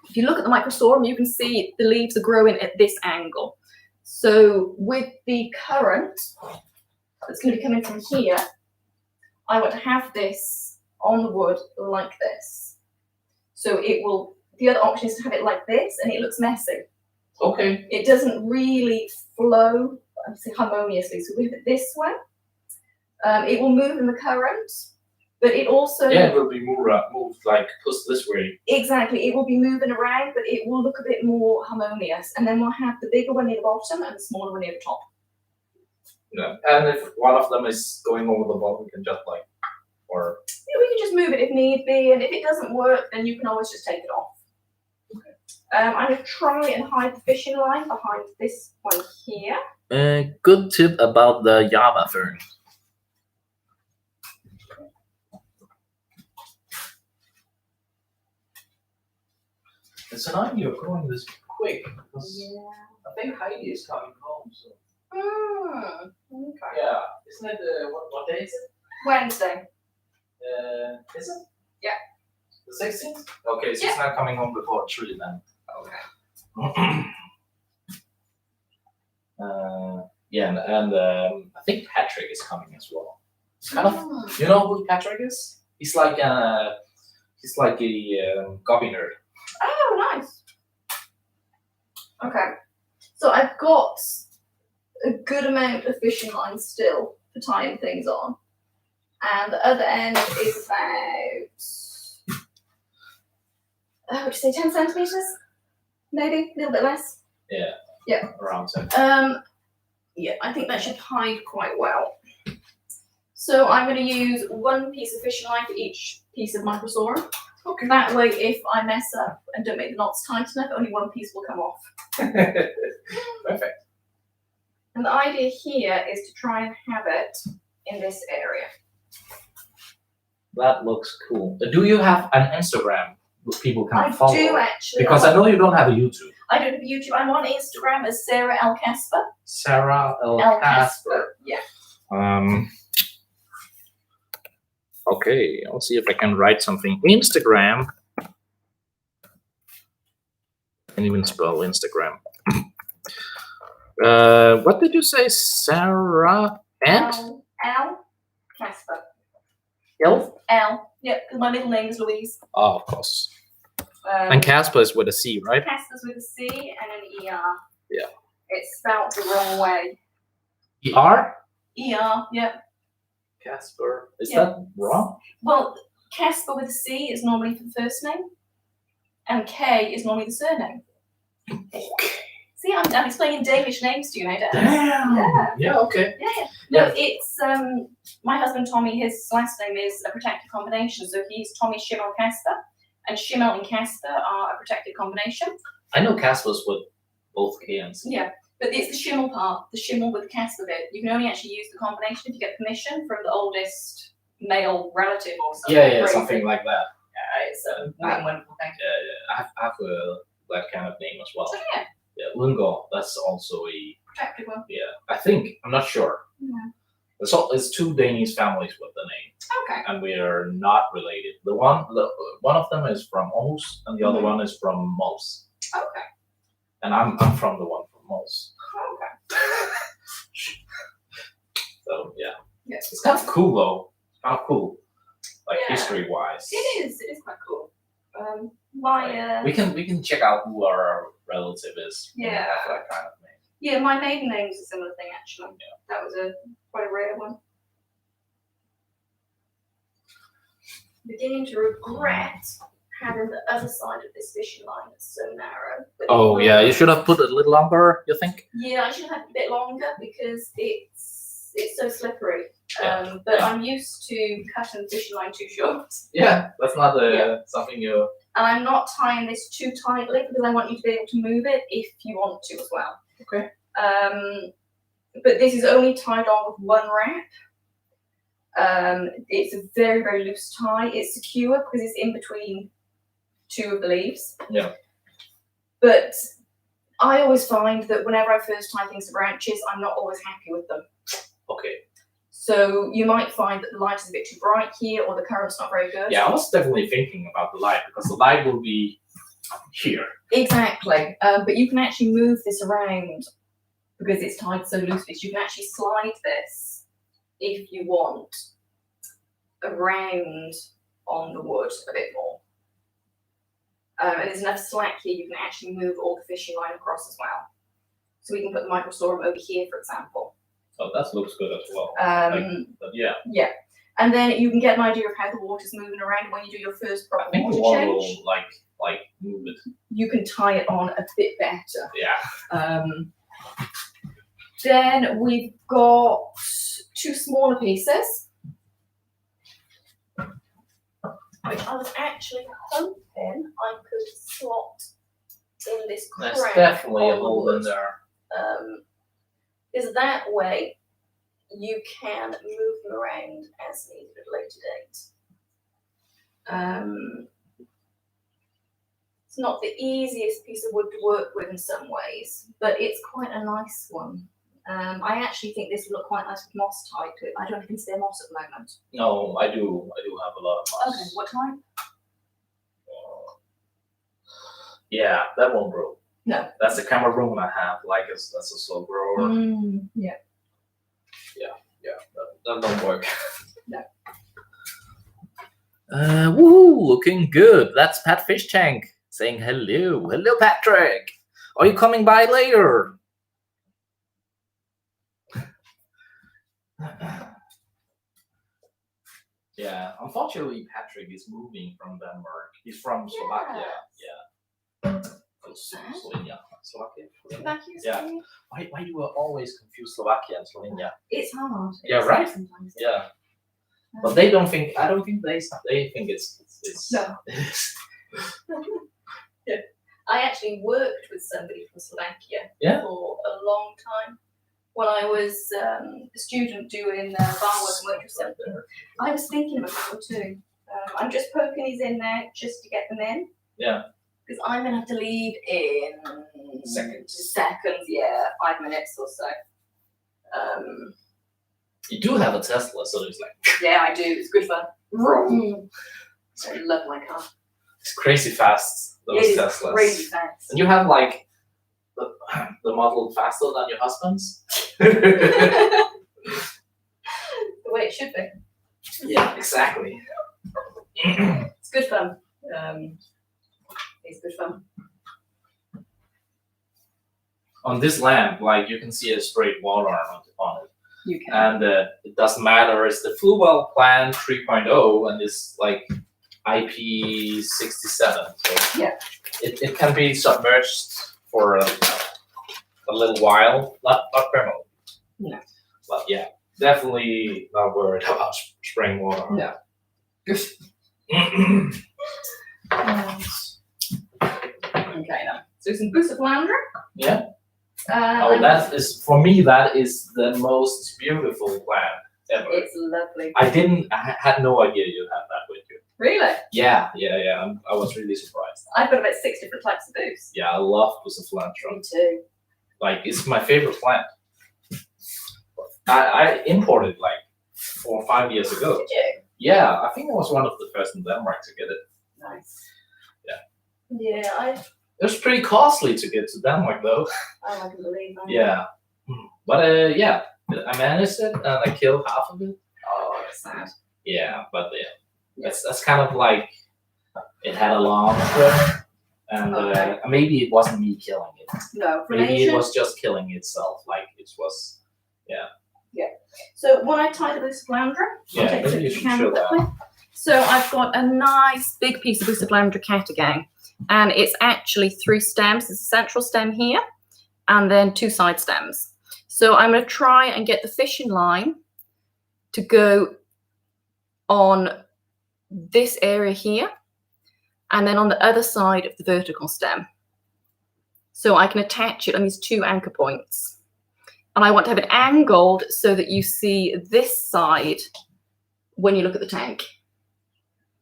If you look at the microsorum, you can see the leaves are growing at this angle. So with the current that's going to be coming from here, I want to have this on the wood like this. So it will, the other option is to have it like this, and it looks messy. Okay. It doesn't really flow, I'd say, harmoniously. So we have it this way. It will move in the current. But it also... Yeah, it will be moved like pushed this way. Exactly. It will be moving around, but it will look a bit more harmonious. And then we'll have the bigger one near the bottom and the smaller one near the top. Yeah. And if one of them is going over the bottom, we can just like, or... Yeah, we can just move it if need be. And if it doesn't work, then you can always just take it off. Okay. I'm going to try and hide the fishing line behind this one here. Good tip about the Java fern. It's an idea of going this quick because I think Heidi is coming home. So. Okay. Yeah, isn't it? What day is it? Wednesday. Is it? Yeah. The 16th. Okay, so it's not coming home before 3 then. Okay. Yeah, and I think Patrick is coming as well. Kind of. You know who Patrick is? He's like a copy nerd. Oh, nice. Okay. So I've got a good amount of fishing line still for tying things on. And the other end is about, would you say 10 centimeters? Maybe a little bit less. Yeah. Yeah. Around 10. Yeah, I think that should hide quite well. So I'm going to use 1 piece of fishing line for each piece of microsorum. Okay. That way, if I mess up and don't make the knots tight enough, only 1 piece will come off. Perfect. And the idea here is to try and have it in this area. That looks cool. Do you have an Instagram where people can follow? I do actually. Because I know you don't have a YouTube. I don't have a YouTube. I'm on Instagram as Sarah L. Casper. Sarah L. Casper. Yeah. Okay, I'll see if I can write something. Instagram. I can't even spell Instagram. What did you say? Sarah and? L. Casper. L? L. Yeah, because my middle name is Louise. Oh, of course. And Casper is with a C, right? Casper's with a C and an ER. Yeah. It's spelled the wrong way. ER? ER, yeah. Casper. Is that wrong? Well, Casper with a C is normally the first name, and K is normally the surname. Okay. See, I'm explaining Danish names to you now, Dan. Damn. Yeah, okay. Yeah. No, it's my husband Tommy. His last name is a protected combination, so he's Tommy Schimmel Casper, and Schimmel and Casper are a protected combination. I know Casper's with both K and C. Yeah, but it's the schimmel part, the schimmel with the cast of it. You can only actually use the combination if you get permission from the oldest male relative or something. Yeah, crazy. something like that. Yeah, it's a wonderful thing. Yeah. I have that kind of name as well. So yeah. Yeah, Lungo. That's also a Protective one. Yeah, I think I'm not sure. Yeah. It's two Danish families with the name. Okay. And we are not related. One of them is from Aarhus, and the other one is from Mols. Okay. And I'm from the one from Mols. Okay. So yeah. Yeah. It's kind of cool though. Kind of cool, like history wise. It is quite cool. We can check out who our relative is. Yeah. Have that kind of name. Yeah, my maiden name is a similar thing actually. Yeah. That was quite a rare one. Beginning to regret having the other side of this fishing line that's so narrow. But Oh yeah, you should have put it a little longer, you think? Yeah, I should have it a bit longer because it's so slippery. Yeah. But I'm used to cutting the fishing line too short. Yeah, that's not something you. And I'm not tying this too tightly because I want you to be able to move it if you want to as well. Okay. But this is only tied on with one wrap. It's a very, very loose tie. It's secure because it's in between two of the leaves. Yeah. But I always find that whenever I first tie things to branches, I'm not always happy with them. Okay. So you might find that the light is a bit too bright here or the current's not very good. Yeah, I was definitely thinking about the light because the light will be here. Exactly. But you can actually move this around because it's tied so loosely. So you can actually slide this if you want around on the wood a bit more. And there's enough slack here you can actually move all the fishing line across as well. So we can put the microstorum over here, for example. Oh, that looks good as well. But yeah. Yeah. And then you can get an idea of how the water's moving around when you do your first I think the water water change. will like move it. You can tie it on a bit better. Yeah. Then we've got two smaller pieces, which I was actually hoping I could slot in this crack. There's definitely a on the hole in wood. there. Is that way you can move them around as needed at a later date. It's not the easiest piece of wood to work with in some ways, but it's quite a nice one. I actually think this would look quite nice with moss tied to it. I don't think there's moss at the moment. No, I do have a lot of moss. Okay, what type? Yeah, that won't grow. No. That's the Cameroon I have. That's a slow grower. Yeah. That don't work. No. Woohoo! Looking good. That's Pat Fish Tank saying hello. Hello, Patrick. Are you coming by later? Yeah, unfortunately, Patrick is moving from Denmark. He's from Slovakia. Yeah. Slovenia. Slovakia. Yeah. Why do you always confuse Slovakia and Slovenia? It's hard. Yeah, right? Sometimes. Yeah. But they don't think. I don't think they think it's. No. Yeah. I actually worked with somebody from Slovakia for a long time. When I was a student doing bar work and waitress something, I was thinking about that too. I'm just poking these in there just to get them in. Yeah. Because I'm gonna have to leave in Seconds. Yeah, 5 minutes or so. You do have a Tesla, so it's like. Yeah, I do. It's good fun. I love my car. It's crazy fast. Those It is Teslas. crazy fast. And you have like the model faster than your husband's. The way it should be. Yeah, exactly. It's good fun. It's good fun. On this lamp, like you can see a straight water on it. You can. And it doesn't matter. It's the Fluwell Plan 3.0 and it's like IP67. So yeah. It can be submerged for a little while. Not permanently. No. But yeah, definitely not worried about spraying water. No. Okay, now. So some Bucephalandra. Yeah. That is, for me, that is the most beautiful plant ever. It's lovely. I had no idea you had that with you. Really? Yeah. I was really surprised. I've got about 6 different types of Buce. Yeah, I love Bucephalandra. Me too. Like, it's my favorite plant. I imported like 4 or 5 years ago. Did you? Yeah, I think I was one of the first in Denmark to get it. Nice. Yeah. Yeah, It was pretty costly to get to Denmark though. I can believe that. Yeah. But yeah, I managed it and I killed half of it. Oh, that's sad. Yeah, but yeah, that's kind of like it had a long trip, and maybe it wasn't me killing it. No, maybe it was just killing itself. Like it was, yeah. Yeah. So when I tie the Bucephalandra, yeah, maybe you should show that. So I've got a nice big piece of Bucephalandra catagain, and it's actually 3 stems. There's a central stem here, and then 2 side stems. So I'm going to try and get the fishing line to go on this area here, and then on the other side of the vertical stem. So I can attach it on these 2 anchor points. And I want to have it angled so that you see this side when you look at the tank.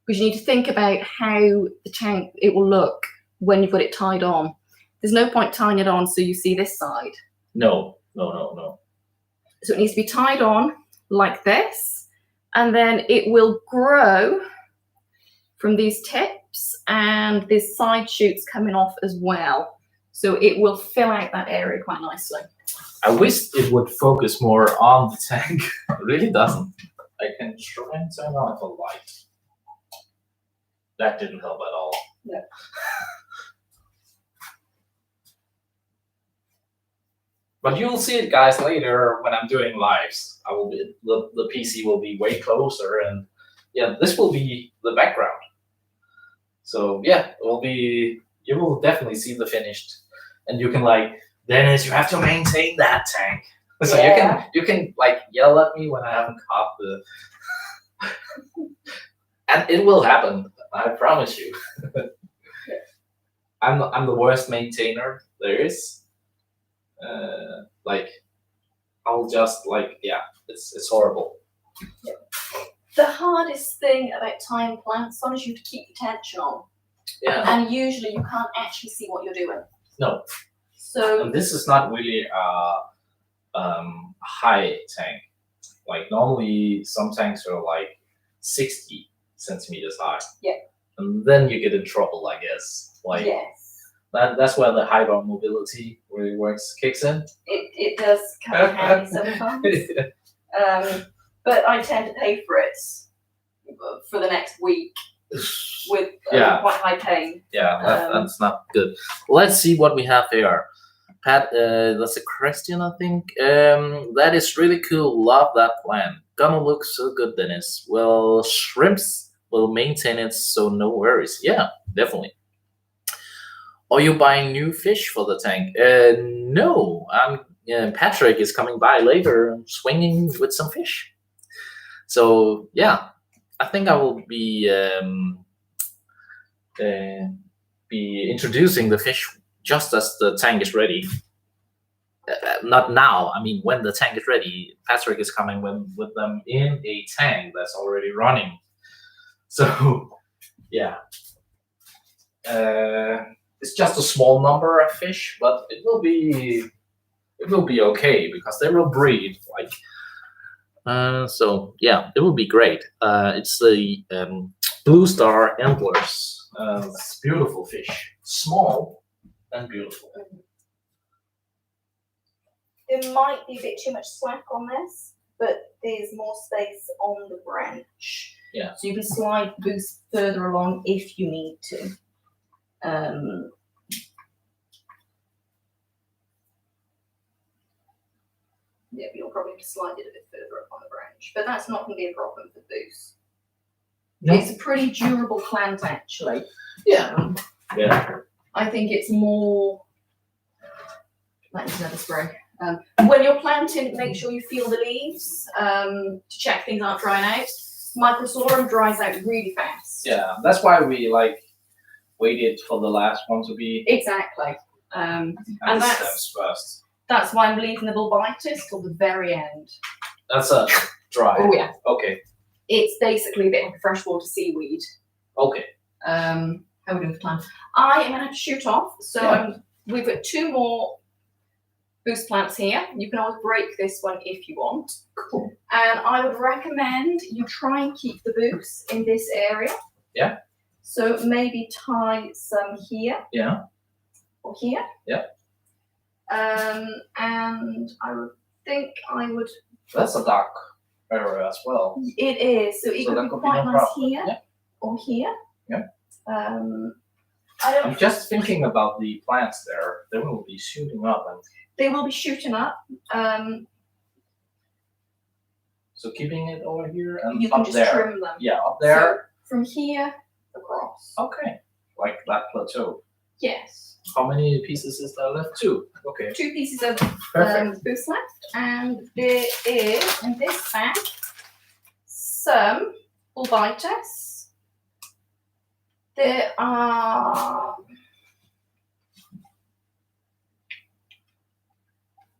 Because you need to think about how the tank, it will look when you've got it tied on. There's no point tying it on so you see this side. No. So it needs to be tied on like this, and then it will grow from these tips, and there's side shoots coming off as well. So it will fill out that area quite nicely. I wish it would focus more on the tank. It really doesn't. I can try and turn on the light. That didn't help at all. No. But you'll see it, guys, later when I'm doing lives. I will be the PC will be way closer, and yeah, this will be the background. So yeah, it will be. You will definitely see the finished, and you can like. Dennis, you have to maintain that tank. So you can like yell at me when I haven't caught the, and it will happen. I promise you. I'm the worst maintainer there is. Like I'll just like it's horrible. Yeah. The hardest thing about tying plants on is you have to keep your attention on. Yeah. And usually you can't actually see what you're doing. No. So and this is not really a high tank. Like normally some tanks are like 60 centimeters high. Yeah. And then you get in trouble, I guess. Like yes. That's where the high bar mobility really kicks in. It does come in handy sometimes. But I tend to pay for it for the next week with quite high pain. Yeah, that's not good. Let's see what we have here. Pat, that's a Christian, I think. That is really cool. Love that plant. Gonna look so good, Dennis. Well, shrimps will maintain it, so no worries. Yeah, definitely. Are you buying new fish for the tank? No. Patrick is coming by later, swinging with some fish. So yeah, I think I will be introducing the fish just as the tank is ready. Not now. I mean, when the tank is ready, Patrick is coming with them in a tank that's already running. So yeah, it's just a small number of fish, but it will be okay because they will breed like. So yeah, it will be great. It's the blue star antlers. It's beautiful fish, small and beautiful. There might be a bit too much slack on this, but there's more space on the branch. Yeah. So you can slide the boost further along if you need to. Yeah, but you'll probably have to slide it a bit further up on the branch, but that's not going to be a problem for boost. No. It's a pretty durable plant, actually. Yeah. Yeah. I think it's more. That is another spray. When you're planting, make sure you feel the leaves to check things aren't drying out. Microsorum dries out really fast. Yeah, that's why we like waited for the last one to be. Exactly. And the stems first. That's why I'm leaving the bulbitis till the very end. That's a dry. Oh yeah. Okay. It's basically a bit like a freshwater seaweed. Okay. How are we doing for time? I am going to shoot off. So we've got 2 more boost plants here. You can always break this one if you want. Cool. And I would recommend you try and keep the boost in this area. Yeah. So maybe tie some here. Yeah. Or here. Yeah. And I would think I would. That's a dark area as well. It is. So it could be quite nice here or here. Yeah. I'm just thinking about the plants there. They will be shooting up. They will be shooting up. So keeping it over here and you can up just there. trim them. Yeah, up there. So from here across. Okay. Like that plateau. Yes. How many pieces is there left? 2. Okay. 2 pieces of boost left, and there is in this bag some bulbitis. There are.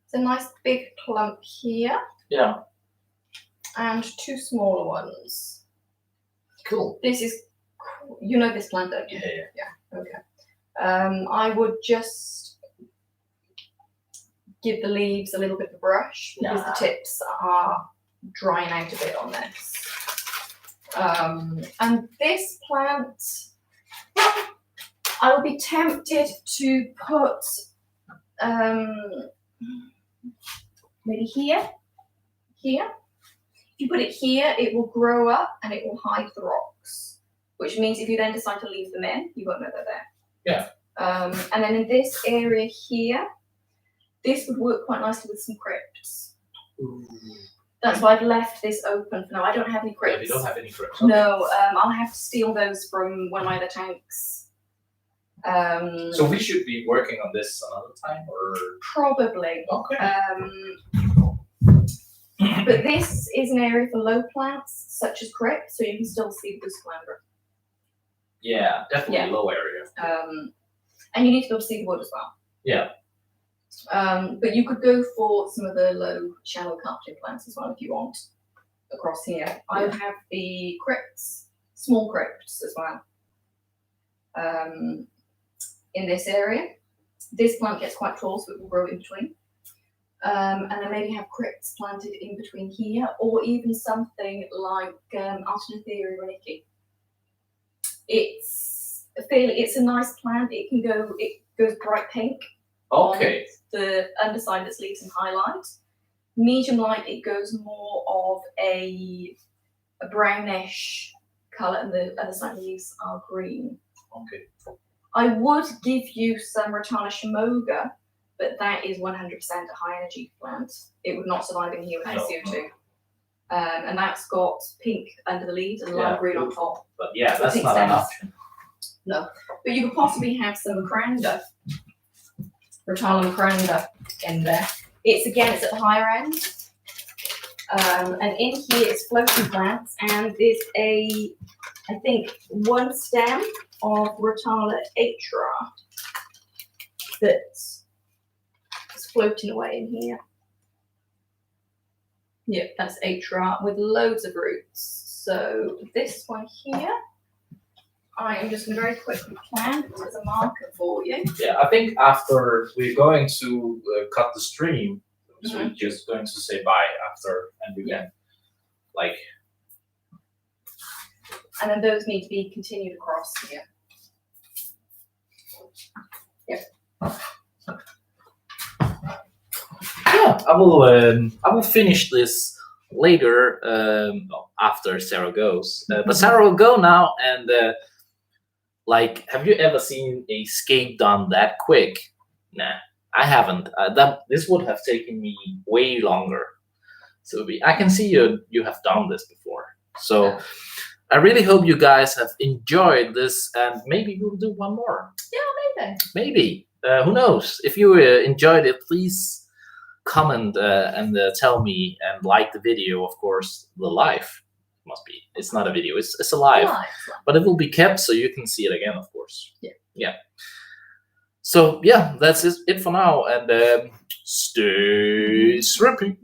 It's a nice big clump here. Yeah. And 2 smaller ones. Cool. This is, you know this plant, don't you? Yeah. Okay. I would just give the leaves a little bit of a brush because the tips are drying out a bit on this. And this plant, I would be tempted to put maybe here. If you put it here, it will grow up and it will hide the rocks, which means if you then decide to leave them in, you won't know they're there. Yeah. And then in this area here, this would work quite nicely with some crypts. Ooh. That's why I've left this open for now. I don't have any crypts. Yeah, you don't have any crypts. Okay. No, I'll have to steal those from one of my other tanks. So we should be working on this another time, or probably. Okay. But this is an area for low plants, such as crypts, so you can still see the calandra. Yeah, definitely low area. And you need to be able to see the wood as well. Yeah. But you could go for some of the low, shallow carpeting plants as well if you want. Across here, I would have the crypts, small crypts as well. In this area, this plant gets quite tall, so it will grow in between. And then maybe have crypts planted in between here, or even something like Artenatheria renicki. It's a nice plant. It goes bright pink. Okay. The underside that's leaves some highlight. Medium light, it goes more of a brownish colour, and the other side leaves are green. Okay. I would give you some Rotana shimoga, but that is 100% a high energy plant. It would not survive in here without CO2. And that's got pink under the leaves and lime green on top. But yeah, that's not an option. No. But you could possibly have some Macranda, Rotana Macranda in there. It's at the higher end. And in here it's floating plants, and there's I think, 1 stem of Rotana atra that's floating away in here. Yep, that's atra with loads of roots. So this one here, I am just going to very quickly plant as a marker for you. Yeah, I think after we're going to cut the stream, so we're just going to say bye after, and we can and then those need to be continued across here. Yep. Yeah, I will finish this later after Sarah goes. But Sarah will go now, and have you ever seen a skate done that quick? Nah, I haven't. This would have taken me way longer. So I can see you have done this before. So I really hope you guys have enjoyed this, and maybe we'll do one more. Yeah, maybe. Who knows? If you enjoyed it, please comment and tell me, and like the video, of course. The live must be. It's not a video. It's a live, but it will be kept so you can see it again, of course. Yeah. So yeah, that's it for now, and stay shrimpy.